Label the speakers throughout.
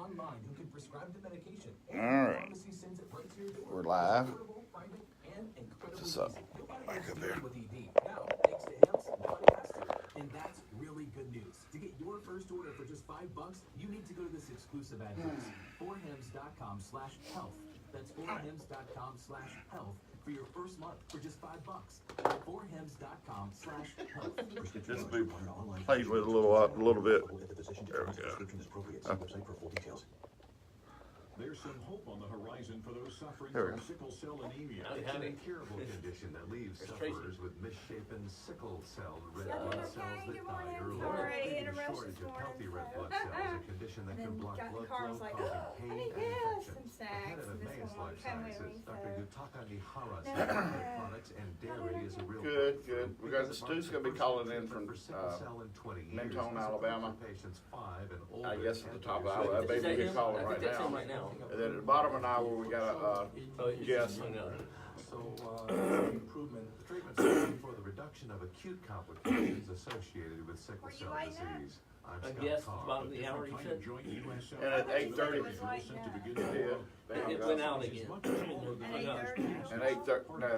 Speaker 1: online who can prescribe the medication.
Speaker 2: All right. We're live. What's up? Back up here.
Speaker 1: Now, thanks to Hemp's podcaster. And that's really good news. To get your first order for just $5, you need to go to this exclusive address, forhems.com/health. That's forhems.com/health for your first month for just $5. forhems.com/health.
Speaker 2: Just be played with a little bit. There we go.
Speaker 3: There's some hope on the horizon for those suffering
Speaker 2: There we
Speaker 3: from
Speaker 2: go.
Speaker 3: sickle cell anemia.
Speaker 4: It's an incurable condition that leaves sufferers with misshapen sickle cell red blood cells that die early. The shortage of healthy red blood cells, a condition that can block blood flow, causing pain and infections. The head of Emmaus Life Sciences, Dr. Yutaka Nihara, says that products and dairy is a real
Speaker 2: Good.
Speaker 3: breakthrough.
Speaker 2: We got Stu's going to be calling in from Mentone, Alabama. I guess at the top of the hour. That baby will be calling right now. And then at the bottom of an hour, we got a guest.
Speaker 4: Improvement of the treatment for the reduction of acute complications associated with sickle cell disease. I'm Scott Carr.
Speaker 5: Bottom of the hour, you said?
Speaker 2: And at 8:30,
Speaker 5: It went out again.
Speaker 2: and 8:30, no, I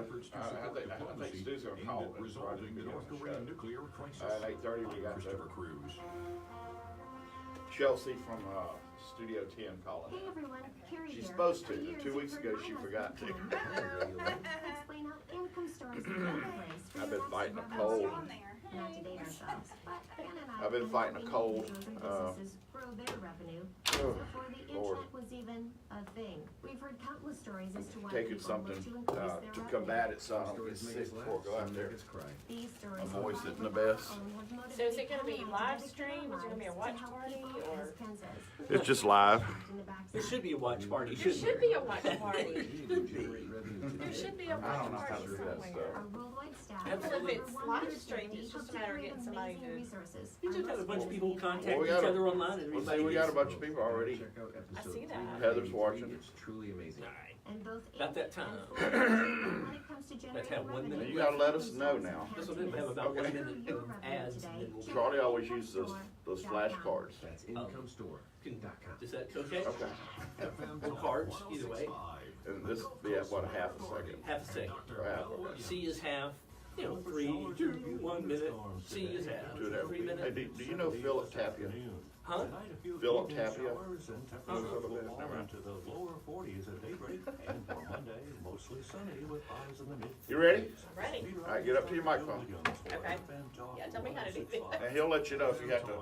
Speaker 2: think Stu's going to call it.
Speaker 3: Resulting in North Korean nuclear crisis.
Speaker 2: At 8:30, we got
Speaker 3: Christopher Cruz.
Speaker 2: Chelsey from Studio 10 calling.
Speaker 6: Hey everyone, Carrie
Speaker 2: She's
Speaker 6: here.
Speaker 2: supposed to. 2 weeks ago, she forgot to.
Speaker 6: Explain how income stories are the place for
Speaker 2: I've been
Speaker 6: your
Speaker 2: fighting a
Speaker 6: next
Speaker 2: cold.
Speaker 6: revenue. Not to date ourselves, but Ben and I
Speaker 2: I've been fighting a
Speaker 6: believe
Speaker 2: cold.
Speaker 6: individuals and businesses grow their revenue before the
Speaker 2: Lord.
Speaker 6: internet was even a thing. We've heard countless stories as to why
Speaker 2: Taking
Speaker 6: people
Speaker 2: something
Speaker 6: look to increase their
Speaker 2: to
Speaker 6: revenue.
Speaker 2: combat it so I don't get sick before I go out there.
Speaker 6: These stories
Speaker 2: My voice
Speaker 6: combined
Speaker 2: isn't the
Speaker 6: with
Speaker 2: best.
Speaker 6: our own have
Speaker 7: So is it
Speaker 6: motivated
Speaker 7: gonna be
Speaker 6: Ken and I
Speaker 7: live
Speaker 6: to dedicate
Speaker 7: stream?
Speaker 6: our
Speaker 7: Is it gonna be a
Speaker 6: lives
Speaker 7: watch
Speaker 6: to help
Speaker 7: party,
Speaker 6: people,
Speaker 7: or-
Speaker 6: as Ken says.
Speaker 2: It's just live.
Speaker 6: In the back
Speaker 5: There should be a watch party,
Speaker 7: There
Speaker 5: shouldn't
Speaker 7: should
Speaker 5: there?
Speaker 7: be a watch party. There should be a
Speaker 2: I
Speaker 7: watch
Speaker 2: don't know how
Speaker 7: party
Speaker 2: to do that
Speaker 7: somewhere.
Speaker 2: stuff.
Speaker 6: Our worldwide staff.
Speaker 7: And
Speaker 6: has
Speaker 7: if it's
Speaker 6: over
Speaker 7: live
Speaker 6: 150
Speaker 7: streamed, it's just a
Speaker 6: help
Speaker 7: matter of
Speaker 6: create
Speaker 7: getting somebody
Speaker 6: amazing
Speaker 7: to-
Speaker 6: resources.
Speaker 5: You just have a bunch of people contact
Speaker 2: Well, we
Speaker 5: each
Speaker 2: got a-
Speaker 5: other online and
Speaker 2: Let's
Speaker 5: everybody
Speaker 2: see, we got a
Speaker 5: gets-
Speaker 2: bunch of people already.
Speaker 7: I see that.
Speaker 2: Heather's watching.
Speaker 4: It's truly amazing.
Speaker 6: And both
Speaker 5: About that time.
Speaker 6: when it comes to
Speaker 5: Let's have
Speaker 6: generating
Speaker 5: 1 minute.
Speaker 6: revenue,
Speaker 2: You gotta let us know now.
Speaker 5: This one didn't have about
Speaker 2: Okay.
Speaker 5: 1 minute of ads, and then we'll
Speaker 2: Charlie always uses those flashcards.
Speaker 4: That's incomestore.com.
Speaker 5: Is that okay?
Speaker 2: Okay.
Speaker 5: Or cards, either way.
Speaker 2: And this will be at what, a half a second?
Speaker 5: Half a second.
Speaker 2: Or half, okay.
Speaker 5: C is half, 3, 2, 1 minute. C is half,
Speaker 2: Do that.
Speaker 5: 3
Speaker 2: Hey,
Speaker 5: minutes.
Speaker 2: do you know Philip Tapia?
Speaker 5: Huh?
Speaker 2: Philip Tapia?
Speaker 3: Into the lower 40s at daybreak, and for Monday, mostly sunny with highs in the mid.
Speaker 2: You ready?
Speaker 7: I'm ready.
Speaker 2: All right, get up to your microphone.
Speaker 7: Okay. Yeah, tell me how to do it.
Speaker 2: And he'll let you know if you have to.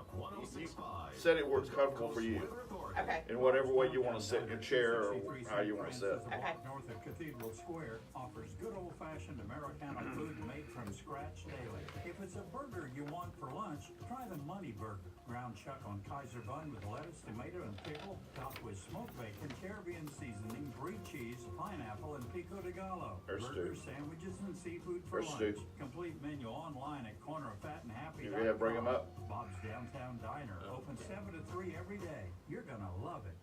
Speaker 2: You set it where it's comfortable for you.
Speaker 7: Okay.
Speaker 2: In whatever way you want to sit in your chair or how you want to sit.
Speaker 7: Okay.
Speaker 8: North of Cathedral Square offers good old-fashioned Americana food made from scratch daily. If it's a burger you want for lunch, try the Money Burger. Ground chuck on Kaiser bun with lettuce, tomato, and pickle, topped with smoked bacon, Caribbean seasoning, brie cheese, pineapple, and pico de gallo.
Speaker 2: There's
Speaker 8: Burgers,
Speaker 2: Stu.
Speaker 8: sandwiches, and seafood for
Speaker 2: There's
Speaker 8: lunch.
Speaker 2: Stu.
Speaker 8: Complete menu online at corneroffatandhappy.com.
Speaker 2: You gotta bring 'em up.
Speaker 8: Bob's Downtown Diner, open 7 to 3 every day. You're gonna love it.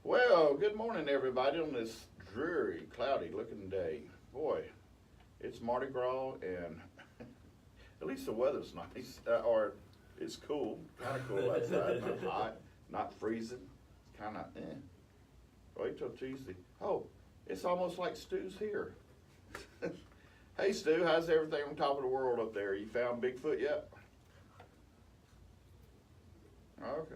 Speaker 2: Well, good morning, everybody, on this dreary, cloudy-looking day. Boy, it's Mardi Gras, and at least the weather's nice, or it's cool, kind of cool outside, not hot, not freezing, kind of Wait till Tuesday. Oh, it's almost like Stu's here. Hey, Stu, how's everything on top of the world up there? You found Bigfoot yet? Okay.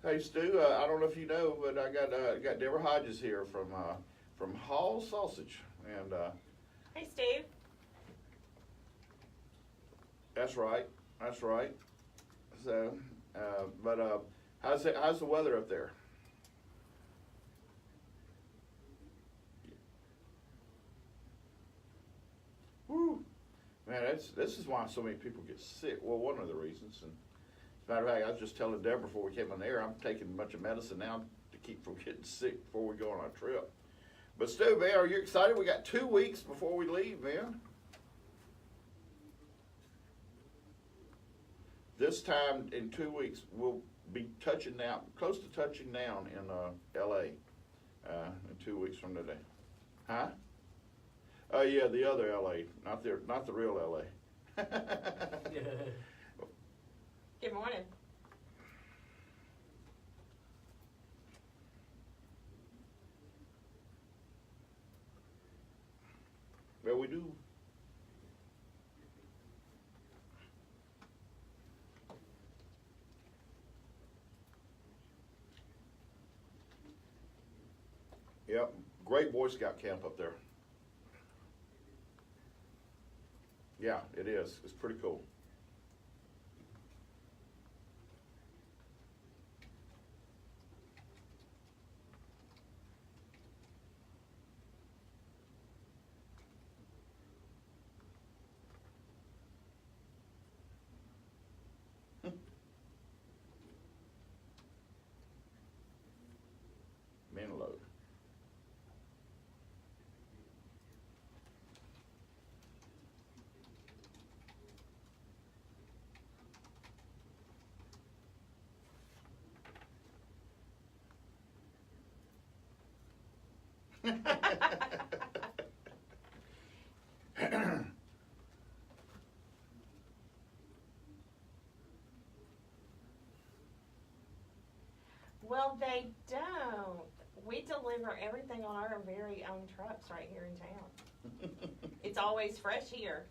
Speaker 2: Hey Stu, I don't know if you know, but I got Deborah Hodges here from Hall Sausage, and
Speaker 7: Hey, Steve.
Speaker 2: that's right. So, how's the weather up there? this is why so many people get sick. Well, one of the reasons. And as a matter of fact, I was just telling Deborah before we came on the air, I'm taking a bunch of medicine now to keep from getting sick before we go on our trip. But Stu, man, are you excited? We got 2 weeks before we leave, man. This time in 2 weeks, we'll be touching down, close to touching down in L.A. In 2 weeks from today. Huh? Oh yeah, the other L.A., not the real L.A.
Speaker 7: Good morning.
Speaker 2: Well, we do. Yep, great Boy Scout camp up there. Yeah, it is. It's pretty cool. Men load.
Speaker 7: Well, they don't. We deliver everything on our very own trucks right here in town. It's always fresh here.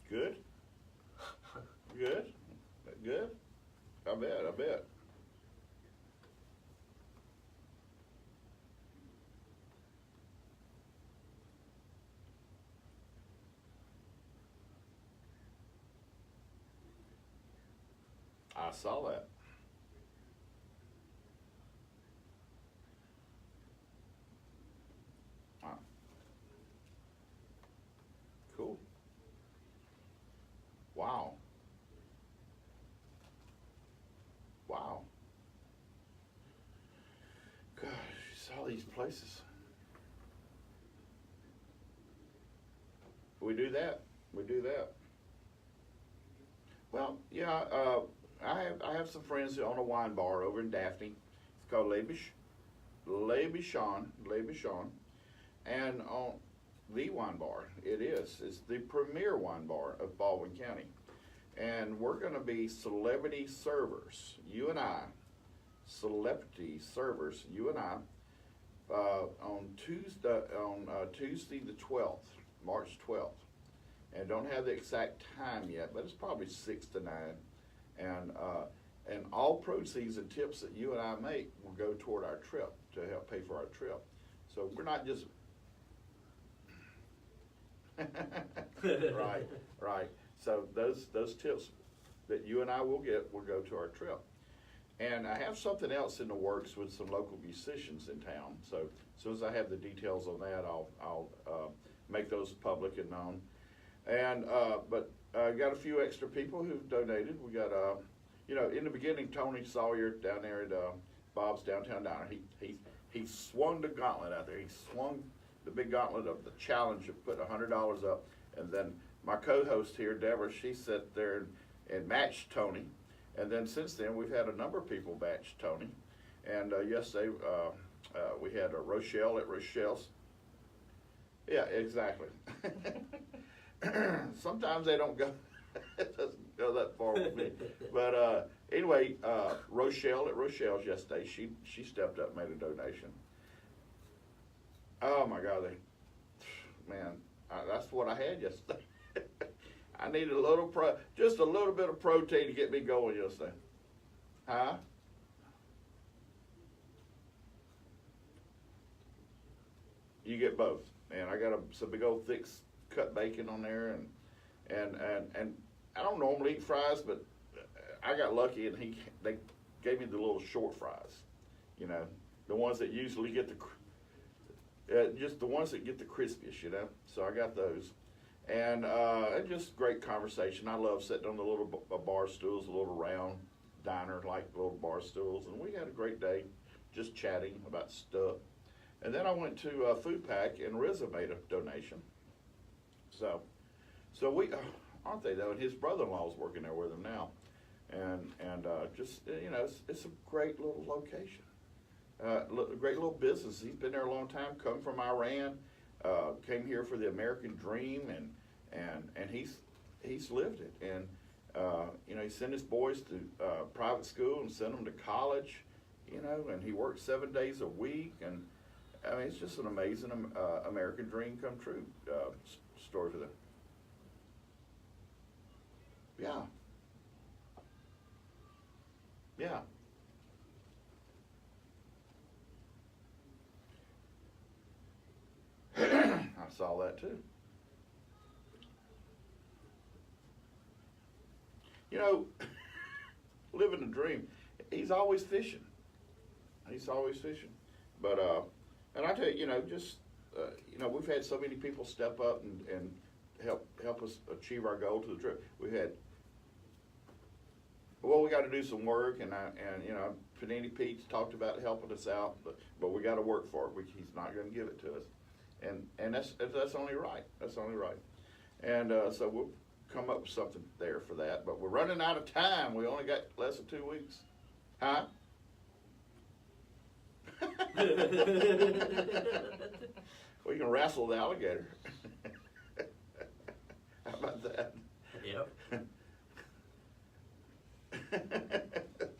Speaker 2: Good? Good? Good? I bet. I saw that. Wow. Cool. Wow. Wow. Gosh, you saw these places. We do that. Well, yeah, I have some friends who own a wine bar over in Daphne. It's called Le Bouchon, and on the wine bar, it's the premier wine bar of Baldwin County, and we're going to be celebrity servers, you and I, on Tuesday the 12th, March 12th, and don't have the exact time yet, but it's probably 6 to 9. And all proceeds and tips that you and I make will go toward our trip to help pay for our trip. So we're not just right. So those tips that you and I will get will go to our trip. And I have something else in the works with some local musicians in town. So as soon as I have the details on that, I'll make those public and known. And but I got a few extra people who've donated. We got in the beginning, Tony Sawyer down there at Bob's Downtown Diner, he swung the gauntlet out there. He swung the big gauntlet of the challenge of putting $100 up. And then my co-host here, Deborah, she sat there and matched Tony. And then since then, we've had a number of people match Tony. And yesterday, we had Rochelle at Rochelle's. Yeah, exactly. Sometimes they don't go. It doesn't go that far with me. But anyway, Rochelle at Rochelle's yesterday, she stepped up and made a donation. Oh my God, that's what I had yesterday. I needed just a little bit of protein to get me going yesterday. Huh? You get both, and I got some big old thick cut bacon on there, and I don't normally eat fries, but I got lucky, and gave me the little short fries, you know, the ones that usually get just the ones that get the crispiest, you know. So I got those, and just great conversation. I love sitting on the little bar stools, a little round diner like little bar stools, and we had a great day, just chatting about stuff. And then I went to Food Pack, and Rizza made a donation. So we, aren't they though? And his brother-in-law is working there with him now, and just you know, it's a great little location, a great little business. He's been there a long time. Come from Iran, came here for the American dream, and he's lived it. And you know, he sent his boys to private school and sent them to college, you know, and he worked 7 days a week, and I mean, it's just an amazing American dream come true story for them. Yeah. Yeah. I saw that too. You know, living the dream. He's always fishing. He's always fishing. But and I tell you, you know, just you know, we've had so many people step up and help us achieve our goal to the trip. We got to do some work, and you know, Panini Pete's talked about helping us out, but we got to work for it. He's not going to give it to us, and that's only right. That's only right. And so we'll come up with something there for that. But we're running out of time. We only got less than 2 weeks. Huh? We can wrestle the alligator. How about that?
Speaker 5: Yep.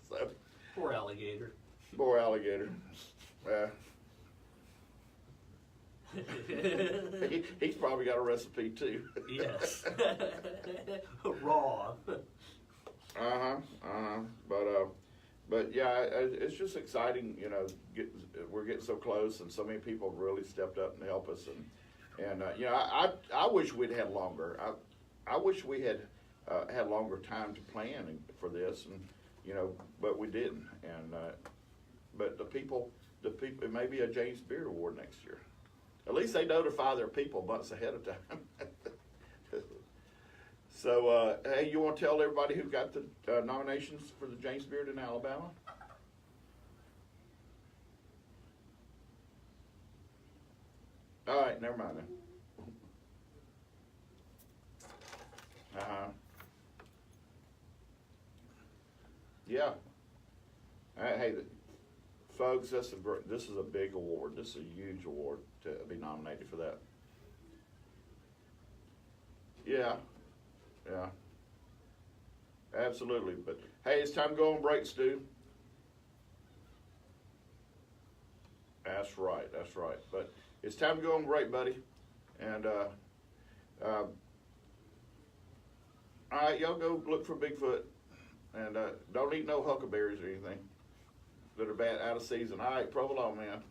Speaker 2: So,
Speaker 5: Poor alligator.
Speaker 2: poor alligator. He's probably got a recipe too.
Speaker 5: Yes. Raw.
Speaker 2: But yeah, it's just exciting, you know. We're getting so close, and so many people have really stepped up and help us, and you know, I wish we'd had longer. I wish we had had longer time to plan for this, and you know, but we didn't. And but the people, it may be a James Beard Award next year. At least they notify their people months ahead of time. So, hey, you want to tell everybody who got the nominations for the James Beard in Alabama? All right, never mind then. Yeah. Hey, folks, this is a big award. This is a huge award to be nominated for that. Yeah. Yeah. Absolutely. But hey, it's time to go on break, Stu. That's right. That's right. But it's time to go on break, buddy. And all right, y'all go look for Bigfoot, and don't eat no huckleberries or anything that are bad, out of season. All right, provolone, man.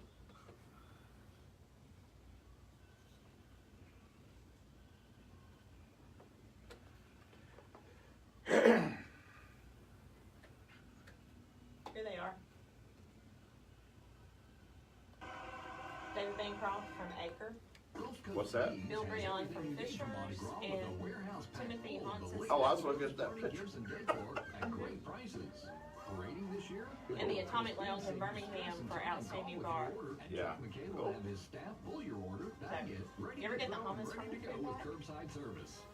Speaker 7: Here they are. David Bancroft from Acre.
Speaker 2: What's that?
Speaker 7: Bill Brion from Fishers, and Timothy Hansen.
Speaker 2: Oh, I was looking at that picture.
Speaker 7: And the Atomic Lounge in Birmingham for Outstanding Bar.
Speaker 2: Yeah.
Speaker 7: So, you ever get the hummus from the food bar?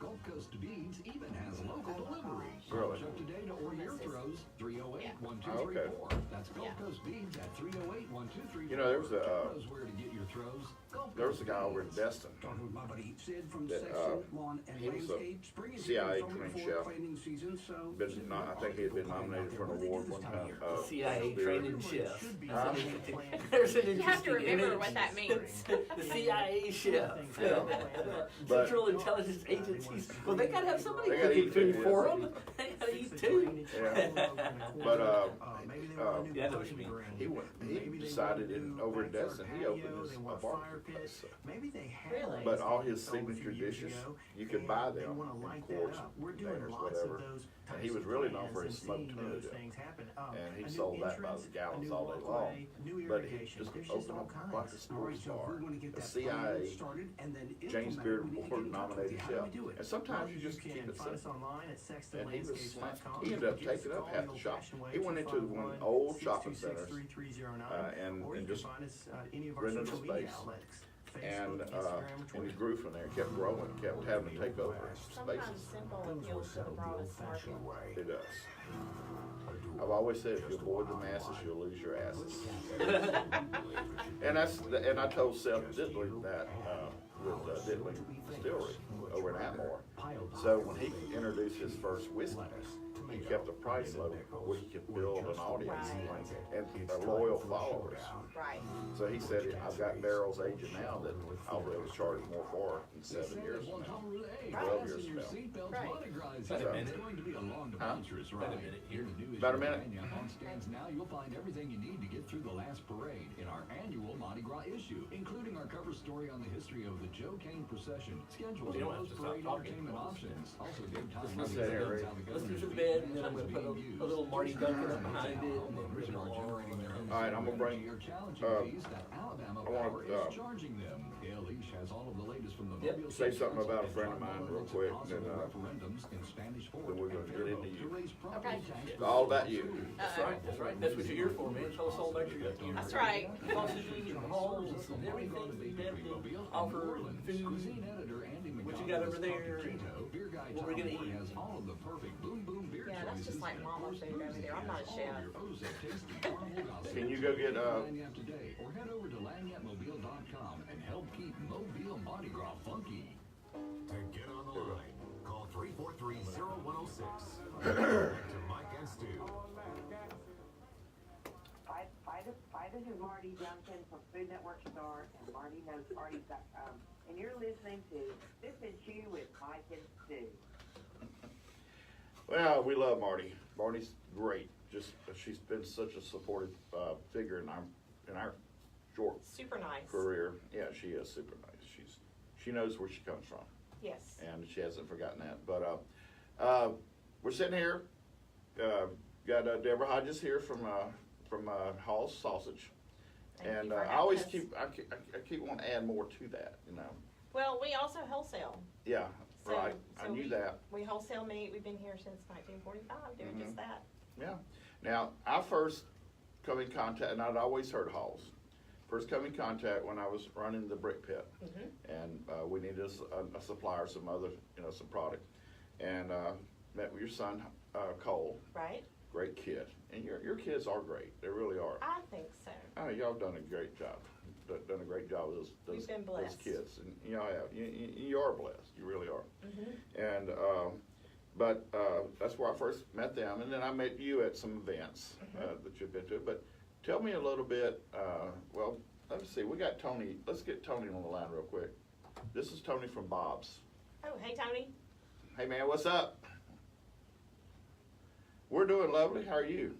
Speaker 9: Gulf Coast Beans even has local delivery.
Speaker 2: Really?
Speaker 9: Up today to order your throws, 308-1234.
Speaker 2: Okay.
Speaker 9: That's Gulf Coast Beans at 308-1234.
Speaker 2: You know, there was
Speaker 9: where to get your throws.
Speaker 2: a guy over in Destin.
Speaker 8: Talking with my buddy Sid from
Speaker 2: That,
Speaker 8: Section Lawn and
Speaker 2: he was a
Speaker 8: Landscape. Spring is
Speaker 2: CIA
Speaker 8: here, it's only
Speaker 2: trained
Speaker 8: before
Speaker 2: chef.
Speaker 8: planting season, so
Speaker 2: I think he had been nominated for an award one time.
Speaker 5: CIA training chef.
Speaker 2: Huh?
Speaker 5: There's an
Speaker 7: You have to
Speaker 5: interesting
Speaker 7: remember
Speaker 5: image.
Speaker 7: what that means.
Speaker 5: The CIA chef.
Speaker 2: But-
Speaker 5: Central Intelligence Agencies. Well, they gotta have somebody
Speaker 2: They gotta
Speaker 5: cooking
Speaker 2: eat
Speaker 5: food
Speaker 2: too,
Speaker 5: for
Speaker 2: yes.
Speaker 5: them. They gotta eat too.
Speaker 2: Yeah. But
Speaker 5: Yeah, I know what you mean.
Speaker 2: he decided over in Destin he opened a bar.
Speaker 8: Maybe they have
Speaker 7: Really?
Speaker 2: But all his
Speaker 10: sold a few
Speaker 2: signature
Speaker 10: years
Speaker 2: dishes,
Speaker 10: ago,
Speaker 2: you could
Speaker 10: and
Speaker 2: buy
Speaker 10: they
Speaker 2: them
Speaker 10: wanna
Speaker 2: in
Speaker 10: light
Speaker 2: quarts,
Speaker 10: that up. We're doing
Speaker 2: containers,
Speaker 10: lots
Speaker 2: whatever.
Speaker 10: of those
Speaker 2: And he
Speaker 10: types
Speaker 2: was
Speaker 10: of
Speaker 2: really known for
Speaker 10: plans
Speaker 2: his
Speaker 10: and
Speaker 2: smoked
Speaker 10: seeing
Speaker 2: tuna
Speaker 10: those
Speaker 2: dip.
Speaker 10: things happen.
Speaker 2: And he
Speaker 10: A new
Speaker 2: sold that by
Speaker 10: entrance,
Speaker 2: the
Speaker 10: a
Speaker 2: gallons
Speaker 10: new
Speaker 2: all day long.
Speaker 10: walkway, new
Speaker 2: But he
Speaker 10: irrigation.
Speaker 2: just
Speaker 10: There's just
Speaker 2: opened
Speaker 10: all
Speaker 2: up
Speaker 10: kinds.
Speaker 2: like a sports
Speaker 9: So if
Speaker 2: bar,
Speaker 9: we want to get
Speaker 2: a
Speaker 9: that
Speaker 2: CIA,
Speaker 9: started and then
Speaker 2: James
Speaker 9: implement it,
Speaker 2: Beard
Speaker 9: we need to get
Speaker 2: Award
Speaker 9: in touch with
Speaker 2: nominated
Speaker 9: you. How do
Speaker 2: chef.
Speaker 9: we do it?
Speaker 2: And sometimes you just
Speaker 10: can
Speaker 2: keep it
Speaker 10: find us
Speaker 2: simple.
Speaker 10: online at
Speaker 2: And he was
Speaker 10: sextonlandscapes.com.
Speaker 2: he ended up
Speaker 10: Give us a
Speaker 2: taking up
Speaker 10: call
Speaker 2: half
Speaker 10: the
Speaker 2: the shop.
Speaker 10: old-fashioned way,
Speaker 2: He went into one old shopping centers
Speaker 10: 251-626-3309,
Speaker 2: and
Speaker 10: or you
Speaker 2: just
Speaker 10: can find us any of our
Speaker 2: rented a
Speaker 10: social media
Speaker 2: space.
Speaker 10: outlets.
Speaker 2: And
Speaker 10: Facebook, Instagram, or
Speaker 2: and he
Speaker 10: Twitter.
Speaker 2: grew from there, kept growing, kept having to take over
Speaker 7: Sometimes
Speaker 2: spaces.
Speaker 7: simple
Speaker 4: Things were
Speaker 7: appeals to the
Speaker 4: settled the
Speaker 7: broadest market.
Speaker 4: old-fashioned way.
Speaker 2: It does.
Speaker 4: A duel.
Speaker 2: I've always said if you
Speaker 4: Just
Speaker 2: avoid the
Speaker 4: a
Speaker 2: masses,
Speaker 4: line.
Speaker 2: you'll lose your asses.
Speaker 4: And
Speaker 2: And I told Seth Diddley that with Diddley Distillery over in Atmore. So when he introduced his first whiskey, he kept the price low where he could build an audience and loyal followers.
Speaker 7: Right.
Speaker 2: So he said, I've got barrels aging now that I'll be able to charge more for in 7 years from now. 12 years from now.
Speaker 7: Right.
Speaker 9: It's going to be a long, adventurous ride. In the new
Speaker 2: About a
Speaker 9: issue of
Speaker 2: minute.
Speaker 9: Anya on stands now, you'll find everything you need to get through the last parade in our annual Mardi Gras issue, including our cover story on the history of the Joe Kane procession, scheduled
Speaker 5: You don't have
Speaker 9: and
Speaker 5: to
Speaker 9: post-parade
Speaker 5: stop talking.
Speaker 9: entertainment options. Also, good time
Speaker 2: Let's say, Harry,
Speaker 5: Let's do some bed, and then I'm gonna put a little Marty Duncan up behind it, and then bring it along.
Speaker 2: All right, I'm gonna bring,
Speaker 9: Alabama
Speaker 2: I wanna,
Speaker 9: Power is charging them. Gail Leash has all of the latest from the
Speaker 5: Yep.
Speaker 9: mobile
Speaker 2: Say something
Speaker 9: systems
Speaker 2: about a
Speaker 9: and
Speaker 2: friend of mine real quick, and then,
Speaker 9: referendums in Spanish Fort
Speaker 2: then we're gonna
Speaker 9: and
Speaker 2: get into
Speaker 9: Fairhope
Speaker 2: you.
Speaker 9: to raise property
Speaker 7: Okay.
Speaker 9: tax
Speaker 2: It's all about you.
Speaker 5: That's right, that's right. That's what you're here for, man. Tell us all about your
Speaker 7: That's right.
Speaker 5: sausages and holes and everything you have to offer, and food.
Speaker 9: Cuisine editor Andy
Speaker 5: What you got over there?
Speaker 9: Keto, beer guy
Speaker 5: What we're
Speaker 9: Tom
Speaker 5: gonna
Speaker 9: Moore
Speaker 5: eat.
Speaker 9: has all of the perfect boom boom beer
Speaker 7: Yeah, that's just
Speaker 9: choices
Speaker 7: like
Speaker 9: and
Speaker 7: mama
Speaker 9: of course,
Speaker 7: food over there. I'm not a
Speaker 9: Boozy has all
Speaker 7: chef.
Speaker 9: your O's of tasty carnival gossip.
Speaker 2: Can you go get,
Speaker 9: Lagniappe today, or head over to lagniappemobile.com and help keep Mobile Mardi Gras funky.
Speaker 4: to get on the line, call 343-0106. Back to Mike and Stu.
Speaker 11: Hi, this is Marty Duncan from Food Network Star and MartyKnowsParties.com. And you're listening to This Is You with Mike and Stu.
Speaker 2: Well, we love Marty. Marty's great. Just, she's been such a supportive figure in our short
Speaker 7: Super nice.
Speaker 2: career. Yeah, she is super nice. She knows where she comes from,
Speaker 7: Yes.
Speaker 2: and she hasn't forgotten that. But we're sitting here. Got Deborah Hodges here from Hall's Sausage,
Speaker 7: Thank
Speaker 2: and
Speaker 7: you for
Speaker 2: I always
Speaker 7: having us.
Speaker 2: keep wanting to add more to that. You know.
Speaker 7: Well, we also wholesale.
Speaker 2: Yeah.
Speaker 7: So,
Speaker 2: Right. I knew that.
Speaker 7: We wholesale meat. We've been here since 1945 doing just that.
Speaker 2: Yeah. Now, I first come in contact, and I'd always heard Halls. First come in contact when I was running the brick pit, and we needed a supplier, some other, some product, and met with your son, Cole.
Speaker 7: Right.
Speaker 2: Great kid, and your kids are great. They really are.
Speaker 7: I think so.
Speaker 2: Oh, y'all done a great job. Done a great job with those
Speaker 7: We've been
Speaker 2: those
Speaker 7: blessed.
Speaker 2: kids, and y'all have. You are blessed. You really are.
Speaker 7: Mm-hmm.
Speaker 2: And but that's where I first met them, and then I met you at some events that you've been to. But tell me a little bit. Well, let's see. We got Tony. Let's get Tony on the line real quick. This is Tony from Bob's.
Speaker 7: Oh, hey, Tony.
Speaker 2: Hey, man, what's up? We're doing lovely. How are you?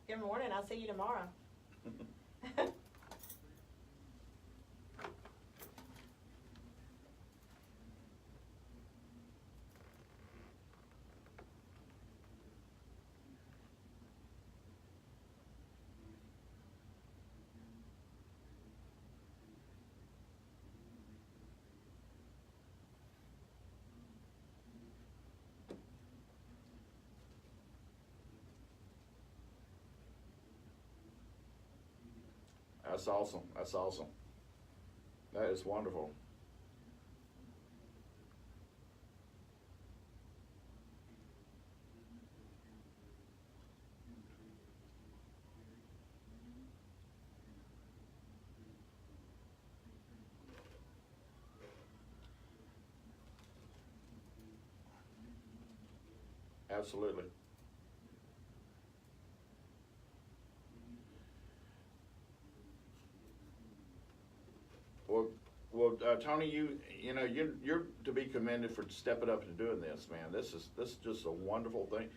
Speaker 7: Good morning. I'll see you tomorrow.
Speaker 2: That's awesome. That's awesome. That is wonderful. Absolutely. Well, Tony, you're to be commended for stepping up and doing this, man. This is just a wonderful thing.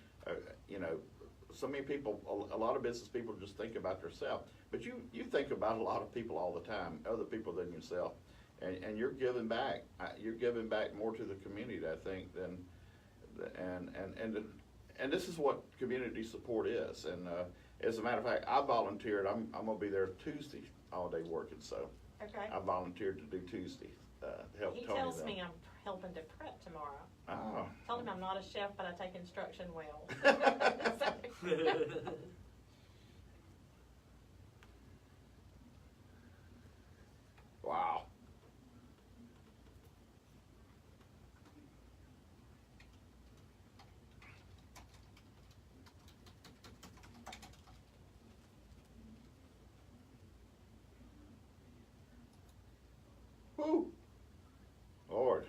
Speaker 2: so many people, a lot of business people just think about themselves, but you think about a lot of people all the time, other people than yourself, and you're giving back. You're giving back more to the community, I think, than and this is what community support is. And as a matter of fact, I volunteered. I'm gonna be there Tuesday all day working, so
Speaker 7: Okay.
Speaker 2: I volunteered to do Tuesday. Help
Speaker 7: He
Speaker 2: Tony
Speaker 7: tells
Speaker 2: them.
Speaker 7: me I'm helping to prep tomorrow.
Speaker 2: Oh.
Speaker 7: Told him I'm not a chef, but I take instruction well.
Speaker 2: Wow. Woo. Lord.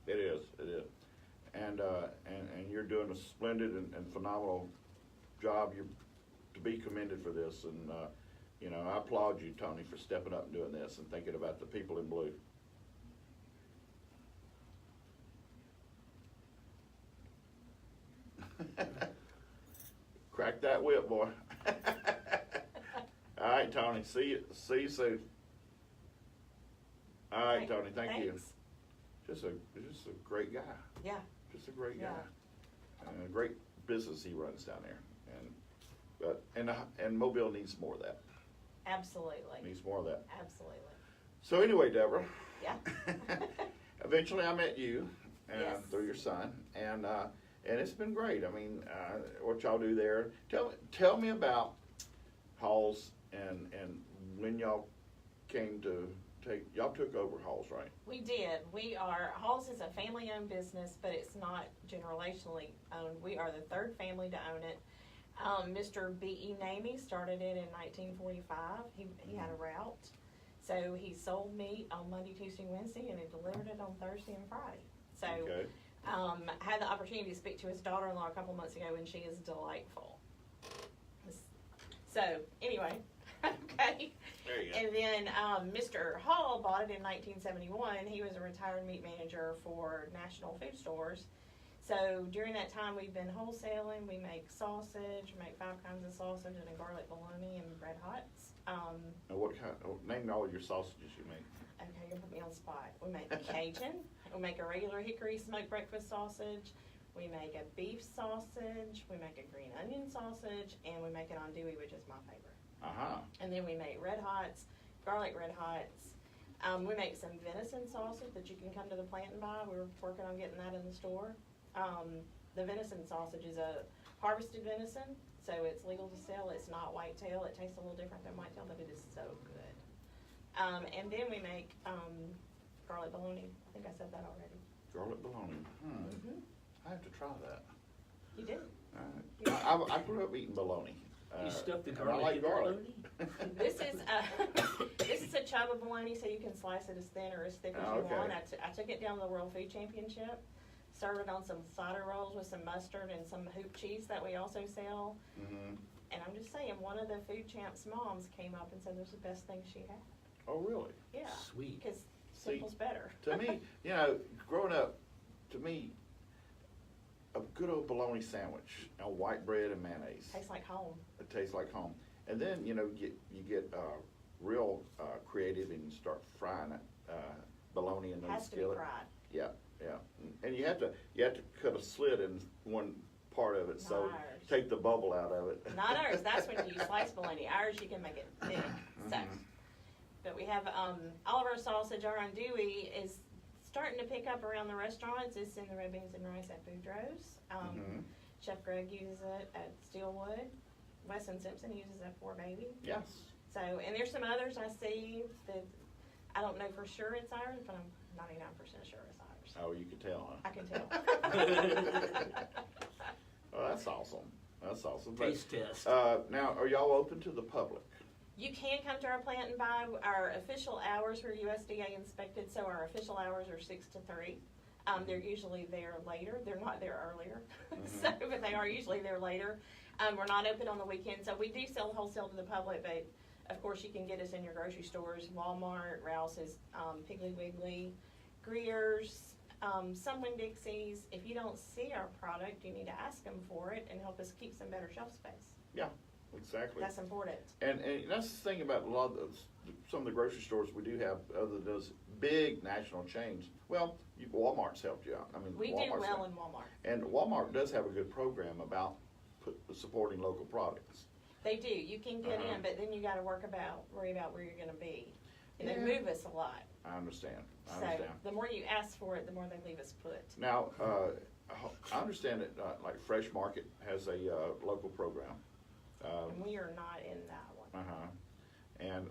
Speaker 2: It is, and you're doing a splendid and phenomenal job. You're to be commended for this, and you know, I applaud you, Tony, for stepping up and doing this and thinking about the people in blue. Crack that whip, boy. All right, Tony. See you soon. All right, Tony. Thank you. Just a great guy.
Speaker 7: Yeah.
Speaker 2: Just a great guy.
Speaker 7: Yeah.
Speaker 2: And a great business he runs down there. And Mobile needs more of that.
Speaker 7: Absolutely.
Speaker 2: Needs more of that.
Speaker 7: Absolutely.
Speaker 2: So anyway, Deborah.
Speaker 7: Yeah.
Speaker 2: Eventually, I met you
Speaker 7: Yes.
Speaker 2: through your son, and it's been great. I mean, what y'all do there. Tell me about Halls and when y'all came to y'all took over Halls, right?
Speaker 7: We did. Halls is a family-owned business, but it's not generationally owned. We are the third family to own it. Mr. B.E. Namey started it in 1945. He had a route. So he sold meat on Monday, Tuesday, Wednesday, and he delivered it on Thursday and Friday. So
Speaker 2: Okay.
Speaker 7: I had the opportunity to speak to his daughter-in-law a couple months ago, and she is delightful. So anyway, okay.
Speaker 2: There you go.
Speaker 7: And then Mr. Hall bought it in 1971. He was a retired meat manager for National Food Stores. So during that time, we've been wholesaling. We make sausage, we make 5 kinds of sausage, and a garlic bologna and red hots.
Speaker 2: Now what kind? Name all your sausages you make.
Speaker 7: Okay, you put me on the spot. We make Cajun. We make a regular hickory smoked breakfast sausage. We make a beef sausage. We make a green onion sausage, and we make an andouille, which is my favorite. And then we make red hots, garlic red hots. We make some venison sausage that you can come to the plant and buy. We're working on getting that in the store. The venison sausage is a harvested venison, so it's legal to sell. It's not whitetail. It tastes a little different than whitetail, but it is so good. And then we make garlic bologna. I think I said that already.
Speaker 2: Garlic bologna. I have to try that.
Speaker 7: You do.
Speaker 2: I grew up eating bologna.
Speaker 5: You stuffed the
Speaker 2: and
Speaker 5: garlic
Speaker 2: I like
Speaker 5: in the
Speaker 2: garlic.
Speaker 7: This is a chubba bologna, so you can slice it as thin or as thick as you want. I took it down to the World Food Championship, served it on some cider rolls with some mustard and some hoop cheese that we also sell. And I'm just saying, one of the food champs' moms came up and said it was the best thing she had.
Speaker 2: Oh, really?
Speaker 7: Yeah.
Speaker 5: Sweet.
Speaker 7: Because simple's better.
Speaker 2: To me, you know, growing up, to me, a good old bologna sandwich on white bread and mayonnaise.
Speaker 7: Tastes like home.
Speaker 2: It tastes like home. And then, you know, you get real creative and you start frying it, bologna in the skillet.
Speaker 7: Has to be fried.
Speaker 2: Yeah, yeah. And you have to cut a slit in one part of it, so
Speaker 7: ours.
Speaker 2: take the bubble out of it.
Speaker 7: Not ours. That's when you slice bologna. Ours, you can make it thick. So, but we have all of our sausage. Our andouille is starting to pick up around the restaurants. It's in the red beans and rice at Boudreaux's. Chef Greg uses it at Steelwood. Wesson Simpson uses it for Baby.
Speaker 2: Yes.
Speaker 7: So, and there's some others I see that I don't know for sure it's ours, but I'm 99% sure it's ours.
Speaker 2: Oh, you can tell, huh?
Speaker 7: I can tell.
Speaker 2: Oh, that's awesome. That's awesome.
Speaker 5: Taste test.
Speaker 2: Now, are y'all open to the public?
Speaker 7: You can come to our plant and buy. Our official hours are USDA inspected, so our official hours are 6 to 3. They're usually there later. They're not there earlier, so, but they are usually there later. We're not open on the weekend, so we do sell wholesale to the public, but of course you can get us in your grocery stores, Walmart, Rouse's, Piggly Wiggly, Greer's, some Winn-Dixie's. If you don't see our product, you need to ask them for it and help us keep some better shelf space.
Speaker 2: Yeah, exactly.
Speaker 7: That's important.
Speaker 2: And that's the thing about a lot of those, some of the grocery stores we do have, other than those big national chains. Well, Walmart's helped you out. I mean,
Speaker 7: We do
Speaker 2: Walmart's
Speaker 7: well in Walmart.
Speaker 2: And Walmart does have a good program about supporting local products.
Speaker 7: They do. You can get in, but then you got to worry about where you're going to be. And they
Speaker 2: Yeah.
Speaker 7: move us a lot.
Speaker 2: I understand.
Speaker 7: So the more you ask for it, the more they leave us put.
Speaker 2: Now, I understand that like Fresh Market has a local program.
Speaker 7: And we are not in that one.
Speaker 2: And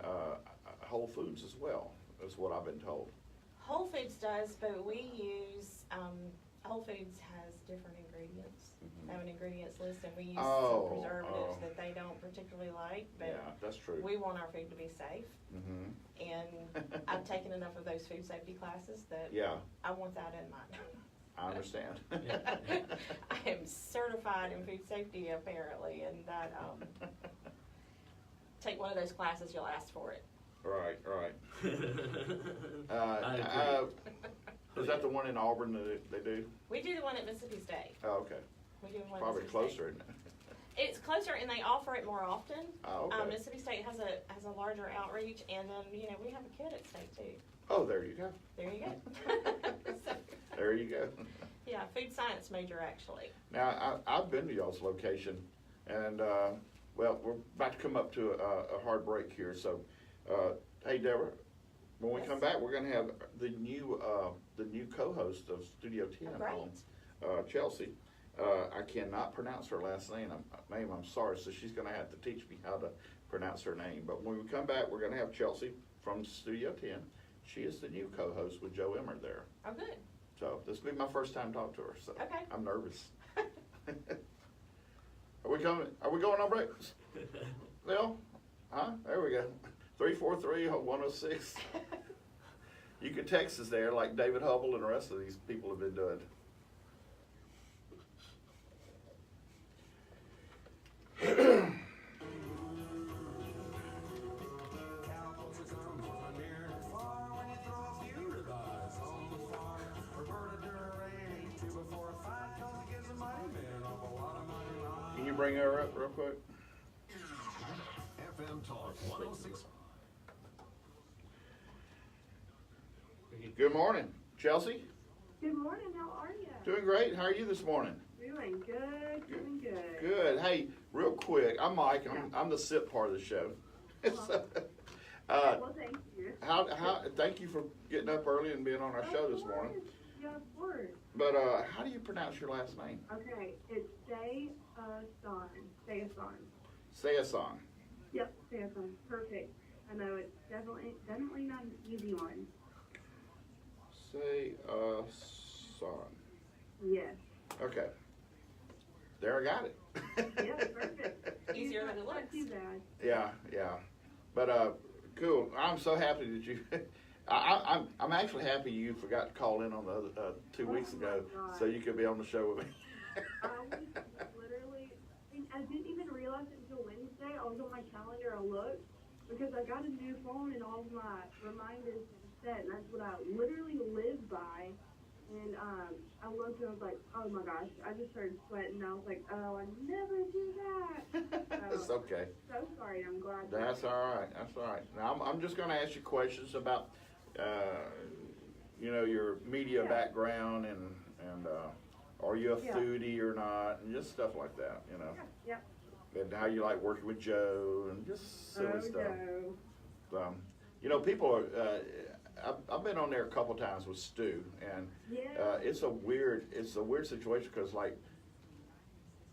Speaker 2: Whole Foods as well, is what I've been told.
Speaker 7: Whole Foods does, but we use, Whole Foods has different ingredients. They have an ingredients list, and we use some preservatives that they don't particularly like. But
Speaker 2: yeah, that's true.
Speaker 7: we want our food to be safe. And I've taken enough of those food safety classes that I want that in mine.
Speaker 2: I understand.
Speaker 7: I am certified in food safety apparently, and that take one of those classes, you'll ask for it.
Speaker 2: Right.
Speaker 5: I agree.
Speaker 2: Is that the one in Auburn that they do?
Speaker 7: We do the one at Mississippi State.
Speaker 2: Oh, okay.
Speaker 7: We do one
Speaker 2: Probably
Speaker 7: at Mississippi State.
Speaker 2: closer, isn't it?
Speaker 7: It's closer, and they offer it more often.
Speaker 2: Oh, okay.
Speaker 7: Mississippi State has a larger outreach, and then we have a kid at State too.
Speaker 2: Oh, there you go.
Speaker 7: There you go. So,
Speaker 2: There you go.
Speaker 7: yeah, food science major actually.
Speaker 2: Now, I've been to y'all's location, and well, we're about to come up to a hard break here. So, hey, Deborah, when we come back, we're going to have the new co-host of Studio 10 on, Chelsey. I cannot pronounce her last name. I'm sorry, so she's going to have to teach me how to pronounce her name. But when we come back, we're going to have Chelsey from Studio 10. She is the new co-host with Joe Emmer there.
Speaker 7: Oh, good.
Speaker 2: So this will be my first time talking to her. So
Speaker 7: Okay.
Speaker 2: I'm nervous. Are we coming? Are we going on break? Bill? Huh? There we go. 343-106. You can text us there like David Hubble and the rest of these people have been doing. Can you bring her up real quick?
Speaker 4: FM Talk 106.
Speaker 2: Good morning, Chelsey.
Speaker 12: Good morning, how are you?
Speaker 2: Doing great. How are you this morning?
Speaker 12: Doing good, doing good.
Speaker 2: Good. Hey, real quick, I'm Mike. I'm the SIP part of the show. So,
Speaker 12: Well, thank you.
Speaker 2: Thank you for getting up early and being on our show this morning.
Speaker 12: Yeah, of course.
Speaker 2: But how do you pronounce your last name?
Speaker 12: Okay, it's Sayasane.
Speaker 2: Sayasane.
Speaker 12: Yep, Sayasane. Perfect. I know it's definitely not an easy one.
Speaker 2: Sayasane.
Speaker 12: Yes.
Speaker 2: Okay. There, I got it.
Speaker 12: Yeah, perfect.
Speaker 7: Easier than it looks.
Speaker 12: Not too bad.
Speaker 2: Yeah. But cool. I'm so happy that you. I'm actually happy you forgot to call in on the other 2 weeks ago, so you could be on the show with me.
Speaker 12: I was literally, I didn't even realize it until Wednesday. I was on my calendar, I looked, because I got a new phone and all of my reminders are set, and that's what I literally live by. And I looked and I was like, oh my gosh, I just started sweating, and I was like, oh, I never do that.
Speaker 2: It's okay.
Speaker 12: So sorry, I'm glad.
Speaker 2: That's all right. That's all right. Now I'm just going to ask you questions about, your media background and are you a foodie or not, and just stuff like that,
Speaker 12: Yeah.
Speaker 2: And how you like working with Joe and just silly stuff.
Speaker 12: No.
Speaker 2: People are. I've been on there a couple times with Stu, and it's a weird situation because like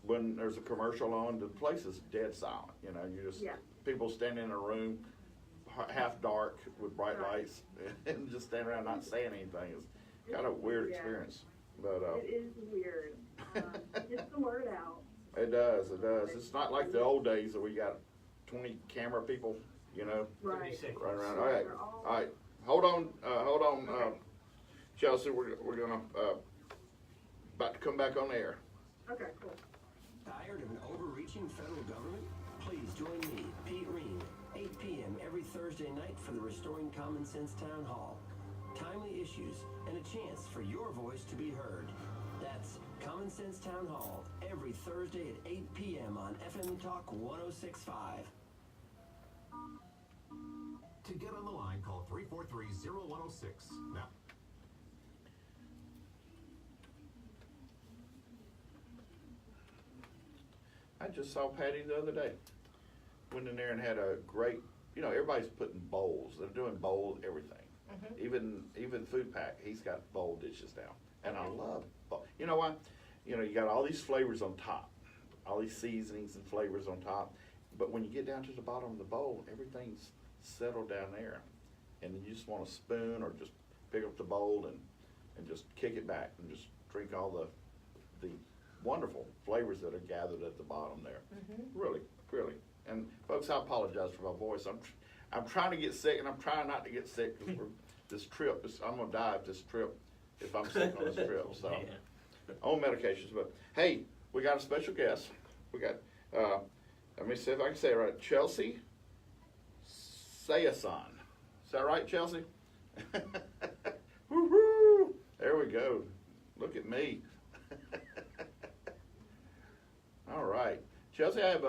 Speaker 2: when there's a commercial on, the place is dead silent. You just people standing in a room, half dark with bright lights, and just standing around not saying anything. It's kind of a weird experience. But
Speaker 12: it is weird. Get the word out.
Speaker 2: It does, it does. It's not like the old days that we got 20 camera people, you know,
Speaker 12: Right.
Speaker 2: running around. All right. Hold on, Chelsey. We're gonna about to come back on the air.
Speaker 12: Okay, cool.
Speaker 13: Tired of an overreaching federal government? Please join me, Pete Reen, 8 p.m. every Thursday night for the Restoring Common Sense Town Hall. Timely issues and a chance for your voice to be heard. That's Common Sense Town Hall every Thursday at 8 p.m. on FM Talk 106.5.
Speaker 4: To get on the line, call 343-0106. Now,
Speaker 2: I just saw Patty the other day. Went in there and had a great, you know, everybody's putting bowls. They're doing bowl everything. Even Food Pack, he's got bowl dishes now. And I love bowl. You know what? You know, you got all these flavors on top, all these seasonings and flavors on top. But when you get down to the bottom of the bowl, everything's settled down there. And you just want a spoon or just pick up the bowl and just kick it back and just drink all the wonderful flavors that are gathered at the bottom there. Really, really. And folks, I apologize for my voice. I'm trying to get sick, and I'm trying not to get sick because this trip, I'm gonna die of this trip if I'm sick on this trip. So on medications. But hey, we got a special guest. We got let me see if I can say it right. Chelsey Sayasane. Is that right, Chelsey? Woo-hoo! There we go. Look at me. All right. Chelsey, I have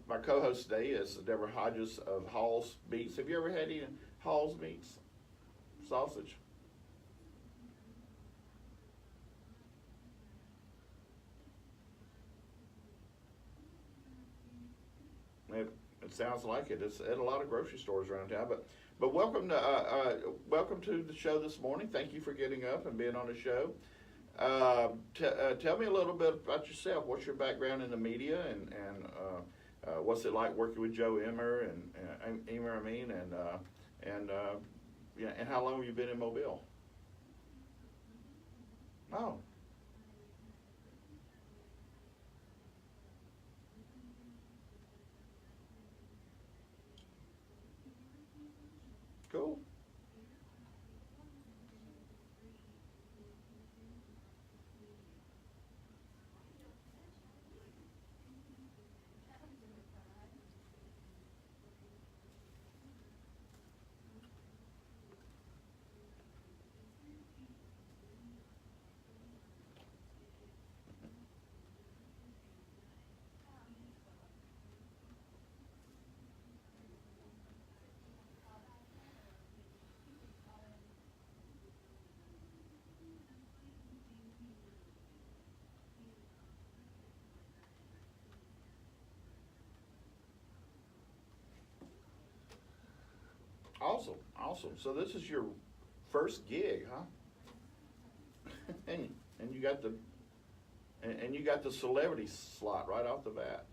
Speaker 2: my co-host today is Deborah Hodges of Hall's Meats. Have you ever had any Hall's Meats sausage? It sounds like it. It's at a lot of grocery stores around town. But welcome to the show this morning. Thank you for getting up and being on the show. Tell me a little bit about yourself. What's your background in the media, and what's it like working with Joe Emmer and how long have you been in Mobile? Oh. Cool. Awesome. So this is your first gig, huh? and you got the celebrity slot right off the bat.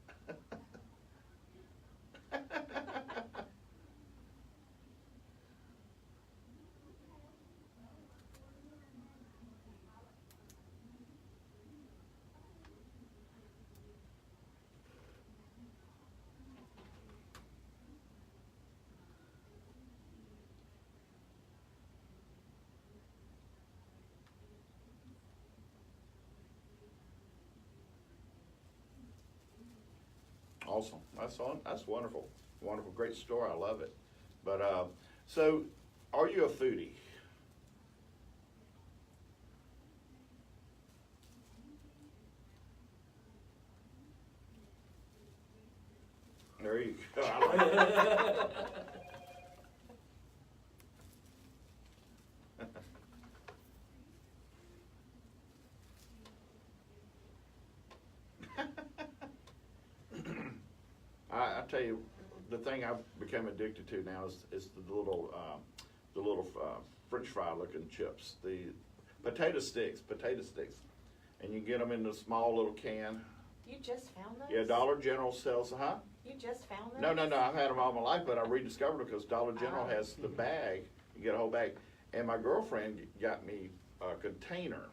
Speaker 2: Awesome. That's wonderful. Wonderful. Great story. I love it. But so, are you a foodie? There you go. I like it. I tell you, the thing I've become addicted to now is the little French fry looking chips, the potato sticks, and you get them in the small little can.
Speaker 7: You just found those?
Speaker 2: Yeah, Dollar General sells, huh?
Speaker 7: You just found those?
Speaker 2: No, I've had them all my life, but I rediscovered them because Dollar General has the bag. You get a whole bag. And my girlfriend got me a container,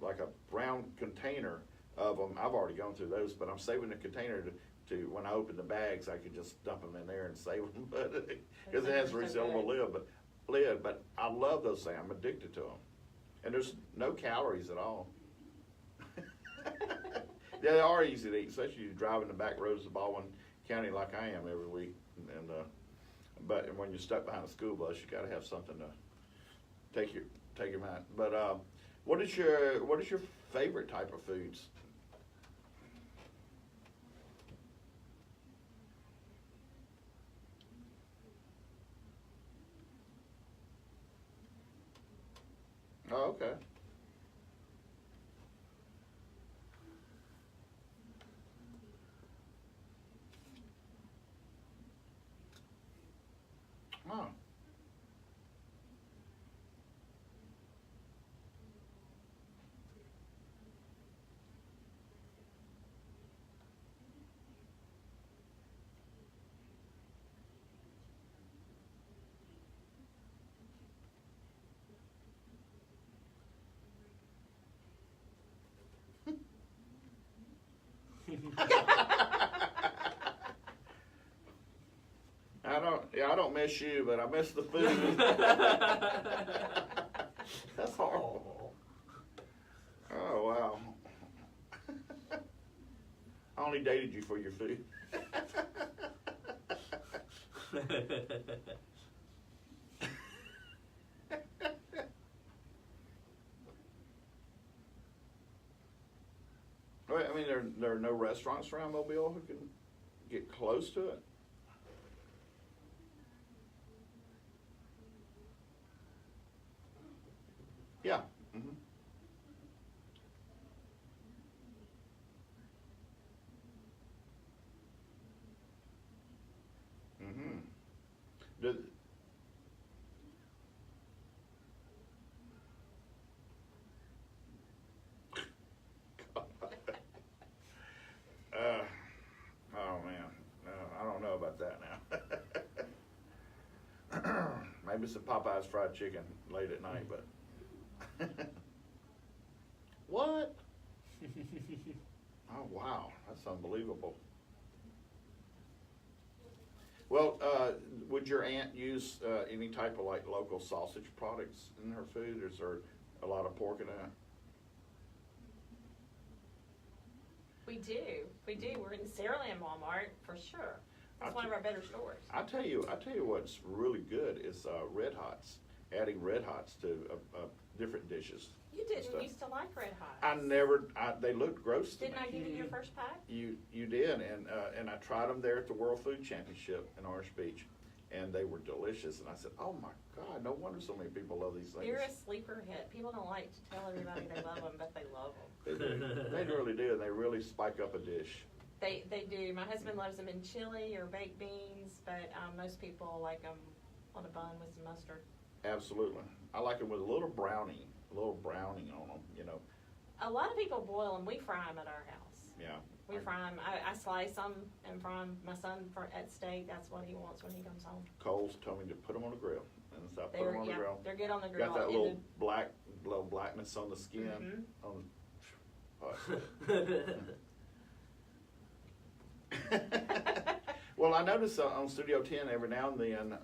Speaker 2: like a brown container of them. I've already gone through those, but I'm saving the container to when I open the bags, I could just dump them in there and save them, but because it has a resealable lid. But I love those things. I'm addicted to them, and there's no calories at all. Yeah, they are easy to eat, especially if you drive in the back roads of Baldwin County like I am every week. And but when you're stuck behind a school bus, you got to have something to take your mind. But what is your favorite type of foods? Oh, okay. Oh. I don't miss you, but I miss the food. That's horrible. Oh, wow. I only dated you for your food. I mean, there are no restaurants around Mobile who can get close to it. Yeah. Mm-hmm. Mm-hmm. Oh man, I don't know about that now. Maybe some Popeye's fried chicken late at night, but what? Oh wow, that's unbelievable. Well, would your aunt use any type of like local sausage products in her food, or is there a lot of pork in that?
Speaker 7: We do. We're in Saraland Walmart for sure. That's one of our better stores.
Speaker 2: I tell you what's really good is Red Hots. Adding Red Hots to different dishes.
Speaker 7: You didn't used to like Red Hots.
Speaker 2: They looked gross to me.
Speaker 7: Didn't I give you your first pack?
Speaker 2: You did, and I tried them there at the World Food Championship in Orange Beach, and they were delicious. And I said, oh my God, no wonder so many people love these things.
Speaker 7: They're a sleeper hit. People don't like to tell everybody they love them, but they love them.
Speaker 2: They really do, and they really spike up a dish.
Speaker 7: They do. My husband loves them in chili or baked beans, but most people like them on a bun with some mustard.
Speaker 2: Absolutely. I like them with a little browning on them, you know.
Speaker 7: A lot of people boil them. We fry them at our house.
Speaker 2: Yeah.
Speaker 7: We fry them. I slice them and fry them. My son at steak, that's what he wants when he comes home.
Speaker 2: Cole's told me to put them on the grill. And so I put them on the grill.
Speaker 7: They're good on the grill.
Speaker 2: Got that little blackness on the skin. Well, I notice on Studio 10 every now and then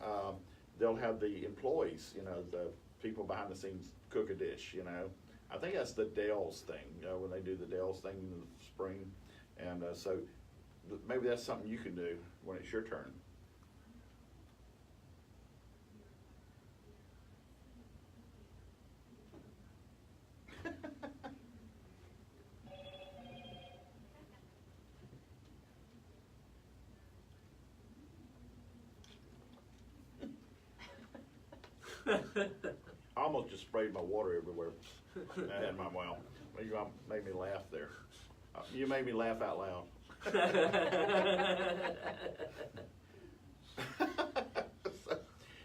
Speaker 2: they'll have the employees, you know, the people behind the scenes cook a dish, you know. I think that's the Dell's thing, when they do the Dell's thing in the spring. And so maybe that's something you can do when it's your turn. I almost just sprayed my water everywhere. I had my mouth. You made me laugh there. You made me laugh out loud.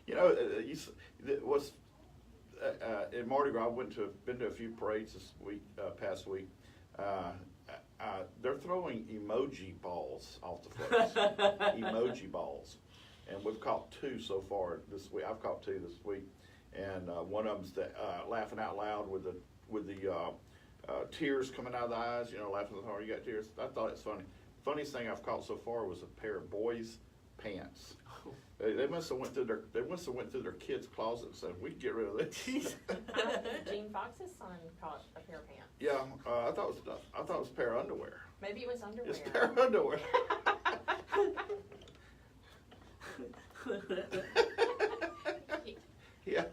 Speaker 2: You know, in Mardi Gras, I've been to a few parades this week, past week. They're throwing emoji balls off the floats. Emoji balls. And we've caught 2 so far this week. I've caught 2 this week, and one of them's laughing out loud with the tears coming out of the eyes, you know, laughing so hard you got tears. I thought it's funny. Funniest thing I've caught so far was a pair of boys' pants. They must have went through their kids' closet and said, "We can get rid of this."
Speaker 7: Gene Fox's son caught a pair of pants.
Speaker 2: Yeah, I thought it was a pair of underwear.
Speaker 7: Maybe it was underwear.
Speaker 2: It's a pair of underwear. Yeah.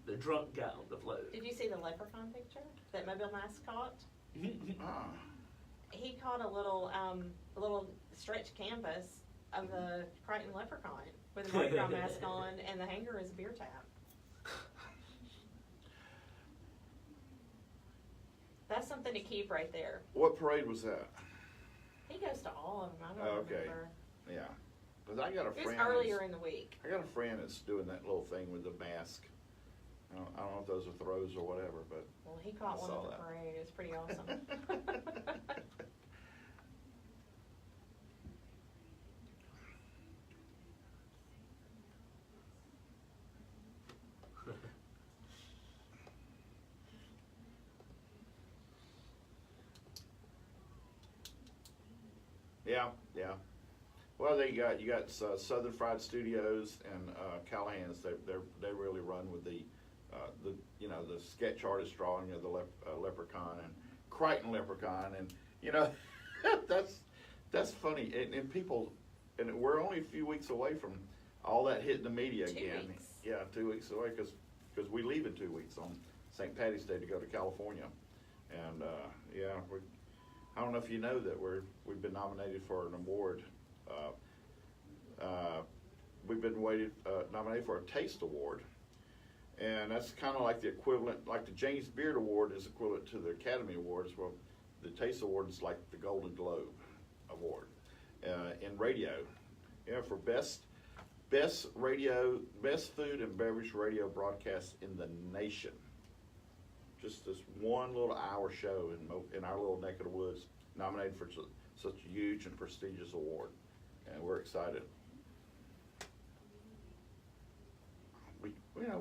Speaker 5: The drunk guy on the float.
Speaker 7: Did you see the leprechaun picture that Mobile Mass caught? He caught a little stretch canvas of the Crichton leprechaun with a Mardi Gras mask on, and the hanger is a beer tap. That's something to keep right there.
Speaker 2: What parade was that?
Speaker 7: He goes to all of them. I don't remember.
Speaker 2: Yeah. Because I got a friend.
Speaker 7: It was earlier in the week.
Speaker 2: I got a friend that's doing that little thing with the mask. I don't know if those are throws or whatever, but
Speaker 7: well, he caught one at the parade. It was pretty awesome.
Speaker 2: Yeah. Well, you got Southern Fried Studios and Callahan's. They really run with the sketch artist drawing of the leprechaun and Crichton leprechaun, and that's funny. And people, and we're only a few weeks away from all that hitting the media again.
Speaker 7: 2 weeks.
Speaker 2: Yeah, 2 weeks away because we leave in 2 weeks on St. Patty's Day to go to California, and I don't know if you know that we've been nominated for an award. We've been nominated for a Taste Award, and that's kind of like the equivalent, like the James Beard Award is equivalent to the Academy Awards. Well, the Taste Award is like the Golden Globe Award in radio. For best radio, best food and beverage radio broadcast in the nation. Just this one little hour show in our little neck of the woods, nominated for such a huge and prestigious award, and we're excited.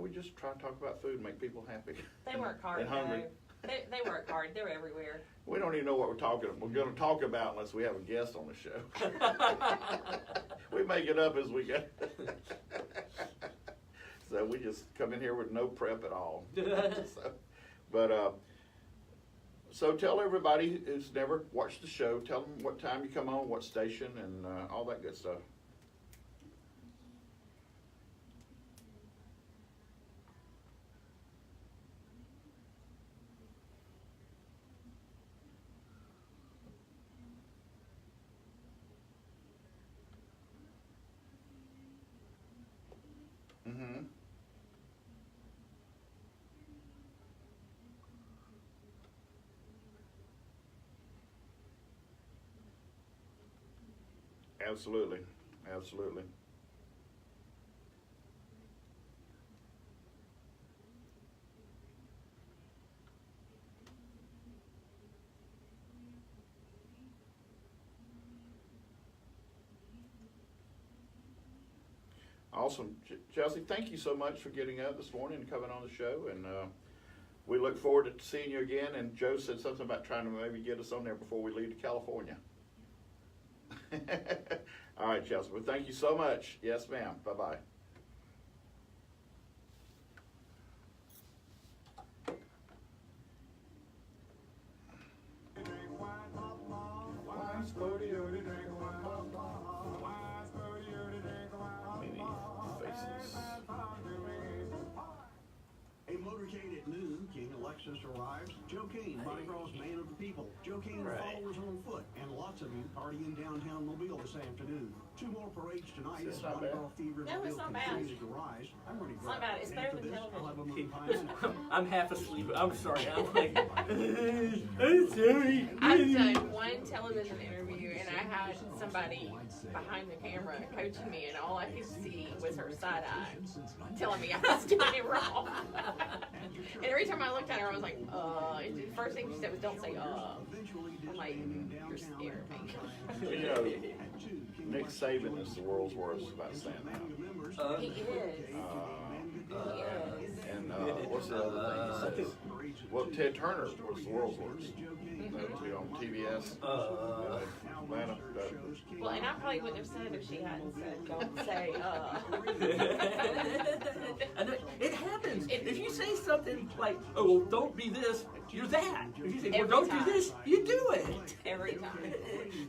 Speaker 2: We just try to talk about food and make people happy.
Speaker 7: They work hard.
Speaker 2: And hungry.
Speaker 7: They work hard. They're everywhere.
Speaker 2: We don't even know what we're going to talk about unless we have a guest on the show. We make it up as we go. So we just come in here with no prep at all. So tell everybody who's never watched the show, tell them what time you come on, what station, and all that good stuff. Mm-hmm. Absolutely. Awesome. Chelsey, thank you so much for getting up this morning and coming on the show, and we look forward to seeing you again. And Joe said something about trying to maybe get us on there before we leave to California. All right, Chelsey. Well, thank you so much. Yes, ma'am. Bye-bye.
Speaker 14: A motorcade at noon, King Alexis arrives. Joe Kane, Mardi Gras man of the people. Joe Kane followers on foot, and lots of you partying downtown Mobile this afternoon. 2 more parades tonight as Mardi Gras fever in Mobile continues to rise. I'm ready to
Speaker 7: It's not bad. It's better than television.
Speaker 5: I'm half asleep. I'm sorry. I'm like, I'm sorry.
Speaker 15: I've done one television interview, and I had somebody behind the camera coaching me, and all I could see was her side eye telling me I was doing it wrong. And every time I looked at her, I was like, and the first thing she said was, don't say, I'm like, you're scaring me.
Speaker 2: You know, Nick Saban is the world's worst about saying that.
Speaker 15: He is.
Speaker 2: And what's the other thing he says? Well, Ted Turner was the world's worst. On TBS. Atlanta.
Speaker 7: Well, and I probably wouldn't have said it if she hadn't said, don't say,
Speaker 5: And it happens. If you say something like, oh, well, don't be this, you're that. If you say, well, don't do this, you do it.
Speaker 7: Every time.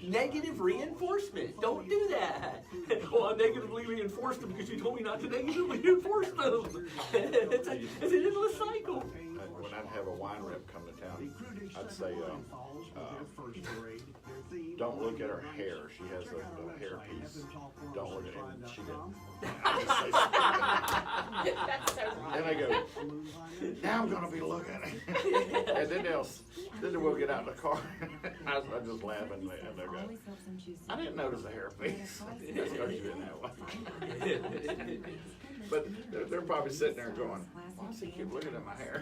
Speaker 5: Negative reinforcement. Don't do that. Well, I negatively reinforced them because you told me not to negatively reinforce them. It's an endless cycle.
Speaker 2: When I'd have a wine rep come to town, I'd say, don't look at her hair. She has a hair piece. Don't look at it. She didn't.
Speaker 7: That's so wrong.
Speaker 2: And I go, now I'm going to be looking. And then we'll get out in the car. I just laugh and they're going, I didn't notice a hair piece. That's because you didn't have one. But they're probably sitting there going, why does he keep looking at my hair?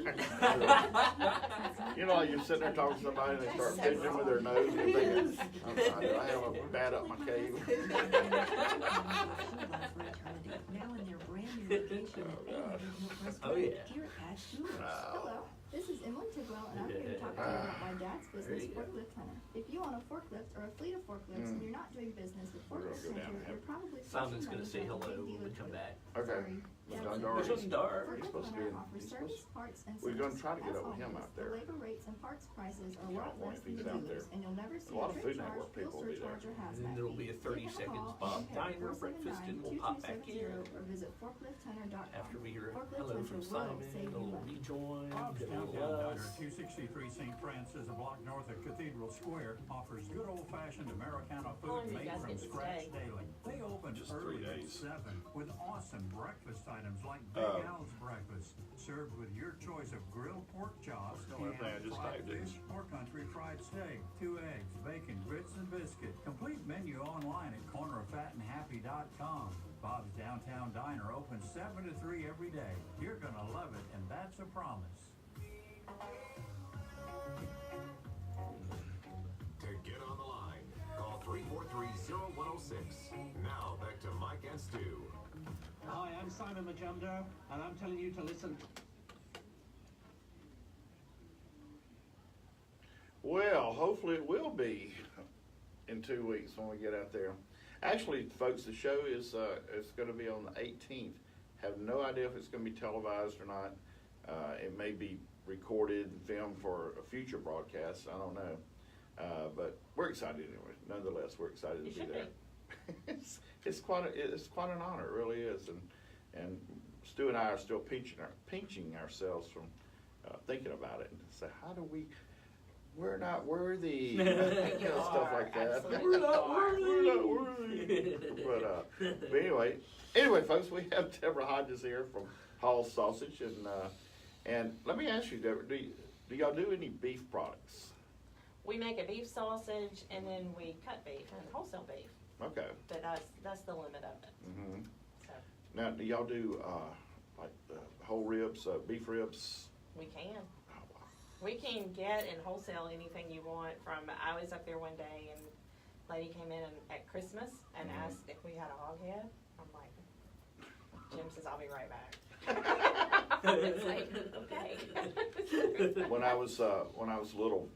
Speaker 2: You know, like you're sitting there talking to somebody and they start fidgeting with their nose and you're thinking, I'm sorry, do I have a bat up my cave?
Speaker 5: Oh, yeah.
Speaker 16: Hello, this is Emily Tidwell, and I'm here to talk to you about my dad's business, Forklift Hunter. If you own a forklift or a fleet of forklifts and you're not doing business with Forklift Hunter, you're probably
Speaker 5: Simon's going to say hello when we come back.
Speaker 2: Okay.
Speaker 5: It's dark.
Speaker 2: He's supposed to be in.
Speaker 16: offers service, parts, and
Speaker 2: We're going to try to
Speaker 16: service.
Speaker 2: get
Speaker 16: As
Speaker 2: over him
Speaker 16: always,
Speaker 2: out there.
Speaker 16: The labor rates and parts prices are
Speaker 2: I
Speaker 16: lot
Speaker 2: don't want
Speaker 16: less
Speaker 2: if
Speaker 16: than
Speaker 2: he's
Speaker 16: the
Speaker 2: out
Speaker 16: dealers,
Speaker 2: there.
Speaker 16: and you'll never see
Speaker 2: A lot of
Speaker 16: trade
Speaker 2: Food
Speaker 16: charge,
Speaker 2: Network
Speaker 16: fuel
Speaker 2: people will be there.
Speaker 16: surcharge, or
Speaker 5: And
Speaker 16: hazmat
Speaker 5: then there'll be a 30
Speaker 16: fee.
Speaker 5: seconds
Speaker 16: Give us a
Speaker 5: Bob
Speaker 16: call and
Speaker 5: Diner breakfast and we'll pop back in.
Speaker 16: Or visit forklifthunter.com.
Speaker 5: After we hear
Speaker 16: Forklift
Speaker 5: hello
Speaker 16: Hunter
Speaker 5: from
Speaker 16: will
Speaker 5: Simon,
Speaker 16: save
Speaker 5: a
Speaker 16: you
Speaker 5: little
Speaker 16: money.
Speaker 5: rejoin,
Speaker 8: Bob's
Speaker 5: a little
Speaker 8: Downtown
Speaker 5: us.
Speaker 8: Diner, 263 St. Francis, a block north of Cathedral Square, offers good old-fashioned Americana
Speaker 7: How long
Speaker 8: food
Speaker 7: do you
Speaker 8: made
Speaker 7: guys
Speaker 8: from
Speaker 7: get to
Speaker 8: scratch
Speaker 7: stay?
Speaker 8: daily. They open
Speaker 2: Just 3
Speaker 8: early at
Speaker 2: days.
Speaker 8: 7 with awesome breakfast items like Big Al's breakfast, served with your choice of grilled pork chops,
Speaker 2: Only thing I
Speaker 8: ham,
Speaker 2: just
Speaker 8: fried
Speaker 2: typed in.
Speaker 8: fish, or country fried steak, 2 eggs, bacon, grits, and biscuit. Complete menu online at corneroffatandhappy.com. Bob's Downtown Diner opens 7 to 3 every day. You're gonna love it, and that's a promise.
Speaker 4: To get on the line, call 343-0106. Now back to Mike and Stu.
Speaker 14: Hi, I'm Simon Majumdar, and I'm telling you to listen.
Speaker 2: Well, hopefully it will be in 2 weeks when we get out there. Actually, folks, the show is it's going to be on the 18th. Have no idea if it's going to be televised or not. It may be recorded and filmed for a future broadcast. I don't know. But we're excited anyway. Nonetheless, we're excited to be there. It's quite an honor. It really is. And Stu and I are still pinching ourselves from thinking about it and say, how do we? We're not worthy. Stuff like that.
Speaker 5: We're not worthy.
Speaker 2: We're not worthy. But anyway, folks, we have Deborah Hodges here from Hall's Sausage, and let me ask you, Deborah, do y'all do any beef products?
Speaker 7: We make a beef sausage and then we cut beef and wholesale beef.
Speaker 2: Okay.
Speaker 7: But that's the limit of it.
Speaker 2: Mm-hmm.
Speaker 7: So
Speaker 2: Now, do y'all do like whole ribs, beef ribs?
Speaker 7: we can. We can get and wholesale anything you want from, I was up there one day and a lady came in at Christmas and asked if we had a hog head. I'm like, Jim says, I'll be right back. It's like, okay.
Speaker 2: When I was a little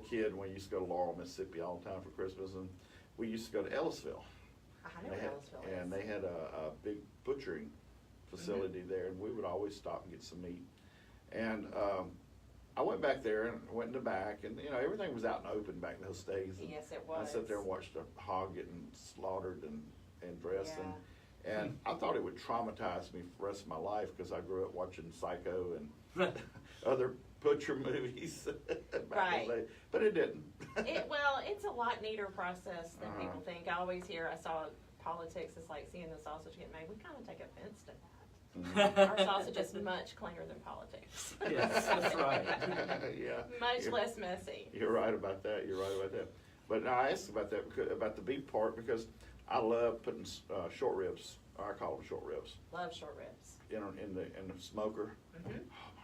Speaker 2: kid, we used to go to Laurel, Mississippi all the time for Christmas, and we used to go to Ellisville.
Speaker 7: I know what Ellisville is.
Speaker 2: And they had a big butchering facility there, and we would always stop and get some meat. And I went back there and went in the back, and everything was out in the open back in those days. And
Speaker 7: Yes, it was.
Speaker 2: I sat there and watched a hog getting slaughtered and dressed, and I thought it would traumatize me for the rest of my life because I grew up watching Psycho and other butcher movies back in the day. But it didn't.
Speaker 7: Well, it's a lot neater process than people think. I always hear, I saw politics is like seeing the sausage get made. We kind of take offense to that. Our sausage is much cleaner than politics.
Speaker 5: Yes, that's right.
Speaker 2: Yeah.
Speaker 7: Much less messy.
Speaker 2: You're right about that. But now I asked about that about the beef part because I love putting short ribs. I call them short ribs.
Speaker 7: Love short ribs.
Speaker 2: in the smoker.
Speaker 7: Mm-hmm.
Speaker 2: Oh my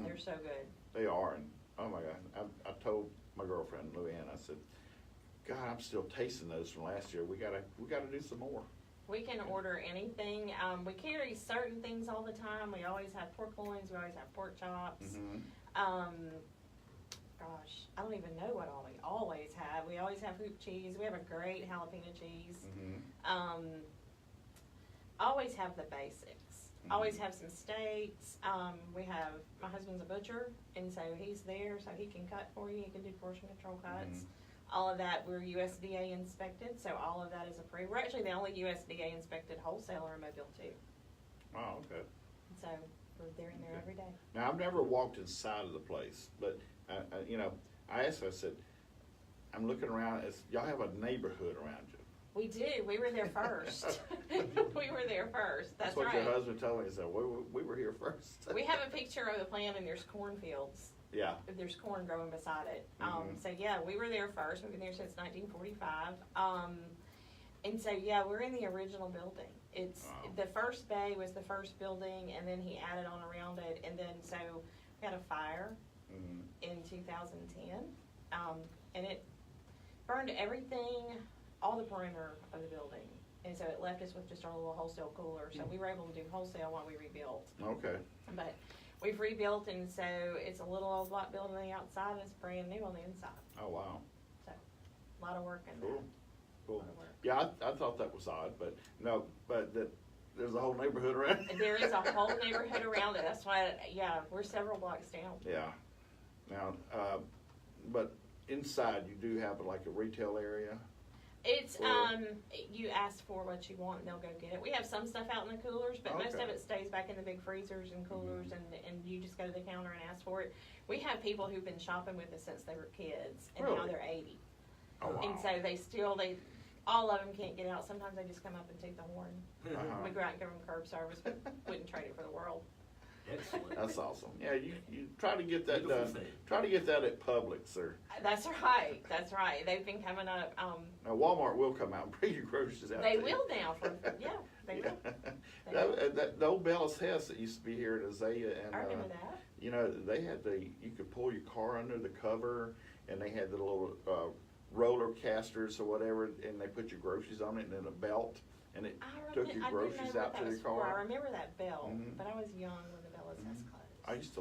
Speaker 2: God.
Speaker 7: They're so good.
Speaker 2: They are, and oh my God, I told my girlfriend Luann, I said, God, I'm still tasting those from last year. We gotta do some more.
Speaker 7: We can order anything. We carry certain things all the time. We always have pork loins. We always have pork chops. Gosh, I don't even know what all we always have. We always have hoop cheese. We have a great jalapeno cheese. Always have the basics. Always have some steaks. We have, my husband's a butcher, and so he's there, so he can cut for you. He can do portion control cuts. All of that, we're USDA inspected, so all of that is approved. We're actually the only USDA inspected wholesaler in Mobile too.
Speaker 2: Oh, okay.
Speaker 7: So we're there and there every day.
Speaker 2: Now, I've never walked inside of the place, but, you know, I asked her, I said, I'm looking around, y'all have a neighborhood around you.
Speaker 7: We do. We were there first. We were there first. That's
Speaker 2: what
Speaker 7: right.
Speaker 2: Your husband told me. He said, we were here first.
Speaker 7: We have a picture of the plant, and there's cornfields.
Speaker 2: Yeah.
Speaker 7: There's corn growing beside it. So, yeah, we were there first. We've been there since 1945. And so, yeah, we're in the original building. It's the first bay was the first building, and then he added on around it. And then, so we had a fire in 2010, and it burned everything, all the perimeter of the building. And so it left us with just our little wholesale cooler. So we were able to do wholesale while we rebuilt.
Speaker 2: Okay.
Speaker 7: But we've rebuilt, and so it's a little old block building on the outside, and it's brand new on the inside.
Speaker 2: Oh, wow.
Speaker 7: So, a lot of work in there.
Speaker 2: Cool. Yeah, I thought that was odd, but no, but that there's a whole neighborhood around it.
Speaker 7: There is a whole neighborhood around it. That's why, yeah, we're several blocks down.
Speaker 2: Yeah. Now, but inside you do have like a retail area?
Speaker 7: It's, you ask for what you want and they'll go get it. We have some stuff out in the coolers, but most of it stays back in the big freezers and coolers, and you just go to the counter and ask for it. We have people who've been shopping with us since they were kids, and now they're 80.
Speaker 2: Oh, wow.
Speaker 7: And so all of them can't get out. Sometimes they just come up and take the horn. We go out and give them curb service, but wouldn't trade it for the world.
Speaker 5: Excellent.
Speaker 2: That's awesome. Yeah, you try to get that done. Try to get that at Publix, sir.
Speaker 7: That's right. That's right. They've been coming up.
Speaker 2: Now Walmart will come out and bring your groceries out.
Speaker 7: They will now. They will.
Speaker 2: The old Bellis Hess that used to be here at Azalea, and
Speaker 7: I remember that.
Speaker 2: You know, they had you could pull your car under the cover, and they had the little roller casters or whatever, and they put your groceries on it, and then a belt, and it took your groceries out to the car.
Speaker 7: I remember that belt, but I was young when the Bellis Hess closed.
Speaker 2: I used to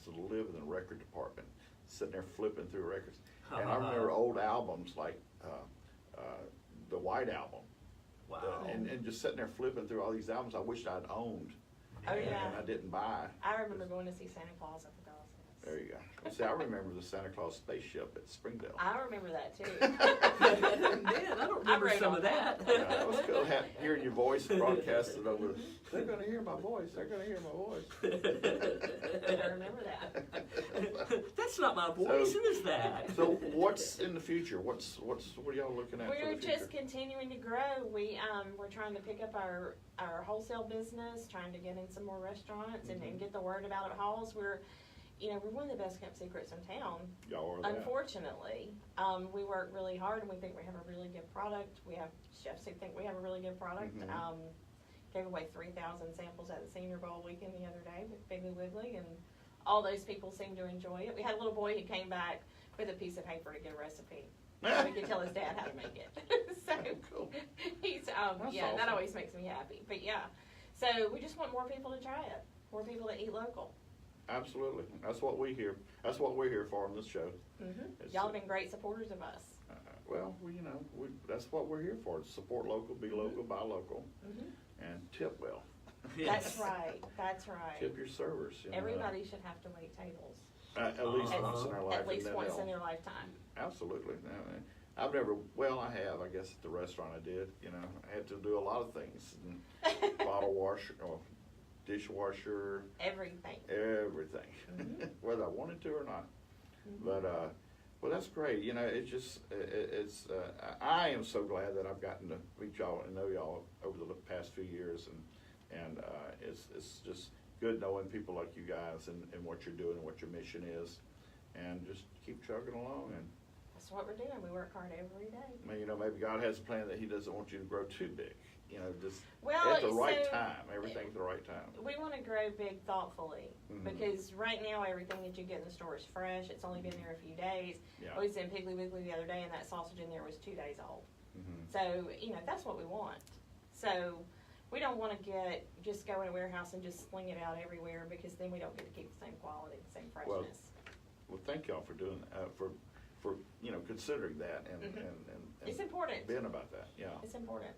Speaker 2: live in the record department, sitting there flipping through records, and I remember old albums like the White Album.
Speaker 5: Wow.
Speaker 2: And just sitting there flipping through all these albums I wished I'd owned.
Speaker 7: Oh, yeah.
Speaker 2: And I didn't buy.
Speaker 7: I remember going to see Santa Claus at the Bellis Hess.
Speaker 2: There you go. See, I remember the Santa Claus spaceship at Springdale.
Speaker 7: I remember that too.
Speaker 5: Man, I don't remember some of that.
Speaker 2: Yeah, that was cool, hearing your voice broadcasted over. They're going to hear my voice. They're going to hear my voice.
Speaker 7: I remember that.
Speaker 5: That's not my voice. Who is that?
Speaker 2: So what's in the future? What are y'all looking at?
Speaker 7: We're
Speaker 2: for the future?
Speaker 7: just continuing to grow. We're trying to pick up our wholesale business, trying to get in some more restaurants and get the word about at halls. We're one of the best kept secrets in town.
Speaker 2: Y'all are that.
Speaker 7: Unfortunately, we work really hard, and we think we have a really good product. We have chefs who think we have a really good product. Gave away 3,000 samples at the Senior Bowl weekend the other day with Piggly Wiggly, and all those people seem to enjoy it. We had a little boy who came back with a piece of paper to get a recipe, so we could tell his dad how to make it. So
Speaker 2: cool.
Speaker 7: He's
Speaker 2: awesome.
Speaker 7: That always makes me happy. But yeah, so we just want more people to try it, more people to eat local.
Speaker 2: Absolutely. That's what we hear. That's what we're here for on this show.
Speaker 7: Y'all have been great supporters of us.
Speaker 2: Well, that's what we're here for. Support local, be local, buy local, and tip well.
Speaker 7: That's right. That's right.
Speaker 2: Tip your servers.
Speaker 7: Everybody should have to wait tables.
Speaker 2: At least once in their life.
Speaker 7: At least once in their lifetime.
Speaker 2: Absolutely. I've never, I have, I guess at the restaurant I did, I had to do a lot of things. Bottle washer, dishwasher.
Speaker 7: Everything.
Speaker 2: Whether I wanted to or not. But, well, that's great. I am so glad that I've gotten to meet y'all and know y'all over the past few years. And it's just good knowing people like you guys and what you're doing and what your mission is. And just keep chugging along. And
Speaker 7: That's what we're doing. We work hard every day.
Speaker 2: I mean, maybe God has a plan that He doesn't want you to grow too big. Just
Speaker 7: well,
Speaker 2: at the right time. Everything's at the right time.
Speaker 7: We want to grow big thoughtfully because right now everything that you get in the store is fresh. It's only been there a few days.
Speaker 2: Yeah.
Speaker 7: I was in Piggly Wiggly the other day, and that sausage in there was 2 days old. So that's what we want. So we don't want to just go in a warehouse and just sling it out everywhere because then we don't get to keep the same quality, the same freshness.
Speaker 2: Well, thank y'all for doing that, for considering that and
Speaker 7: it's important.
Speaker 2: Being about that. Yeah.
Speaker 7: It's important.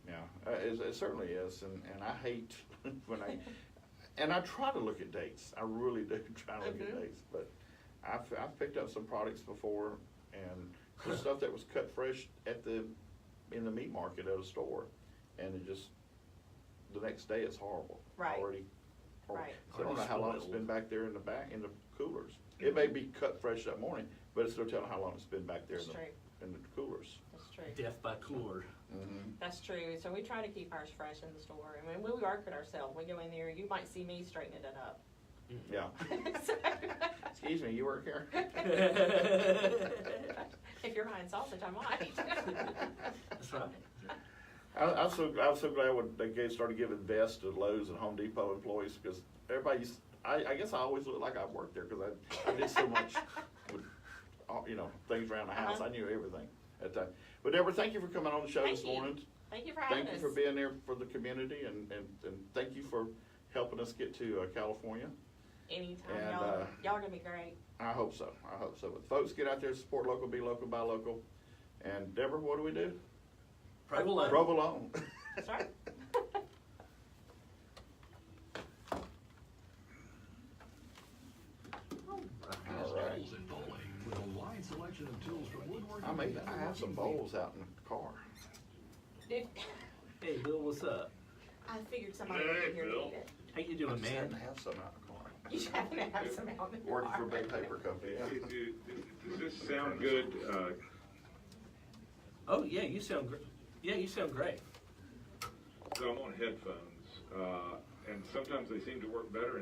Speaker 2: Yeah, it certainly is, and I hate when I try to look at dates. I really do try to look at dates, but I've picked up some products before and the stuff that was cut fresh in the meat market at a store, and it just the next day it's horrible.
Speaker 7: Right.
Speaker 2: Already horrible.
Speaker 7: Right.
Speaker 2: So I don't know how long it's been back there in the coolers. It may be cut fresh that morning, but it's still telling how long it's been back there in the coolers.
Speaker 7: That's true.
Speaker 5: Death by cooler.
Speaker 7: That's true. So we try to keep ours fresh in the store. I mean, we work it ourselves. We go in there. You might see me straightening it up.
Speaker 2: Yeah. Excuse me, you work here?
Speaker 7: If you're buying sausage, I might.
Speaker 5: That's right.
Speaker 2: I was so glad when they started giving vests to Lowe's and Home Depot employees because everybody I guess I always looked like I worked there because I did so much with things around the house. I knew everything at that. But Deborah, thank you for coming on the show this morning.
Speaker 7: Thank you for having us.
Speaker 2: Thank you for being there for the community and thank you for helping us get to California.
Speaker 7: Anytime,
Speaker 2: And,
Speaker 7: y'all are gonna be great.
Speaker 2: I hope so. But folks, get out there, support local, be local, buy local. And Deborah, what do we do?
Speaker 5: Provolone.
Speaker 2: Provolone.
Speaker 7: That's right.
Speaker 2: All right.
Speaker 9: With a wide selection of tools from woodworking.
Speaker 2: I have some bowls out in the car.
Speaker 5: Hey, Bill, what's up?
Speaker 7: I figured somebody would be here to eat it.
Speaker 5: How you doing, man?
Speaker 2: I have some out in the car.
Speaker 7: You should have some out in the
Speaker 2: Working
Speaker 7: car.
Speaker 2: for a big paper company.
Speaker 17: Does this sound good?
Speaker 5: Oh yeah, you sound great. Yeah, you sound great.
Speaker 17: So I'm on headphones, and sometimes they seem to work better.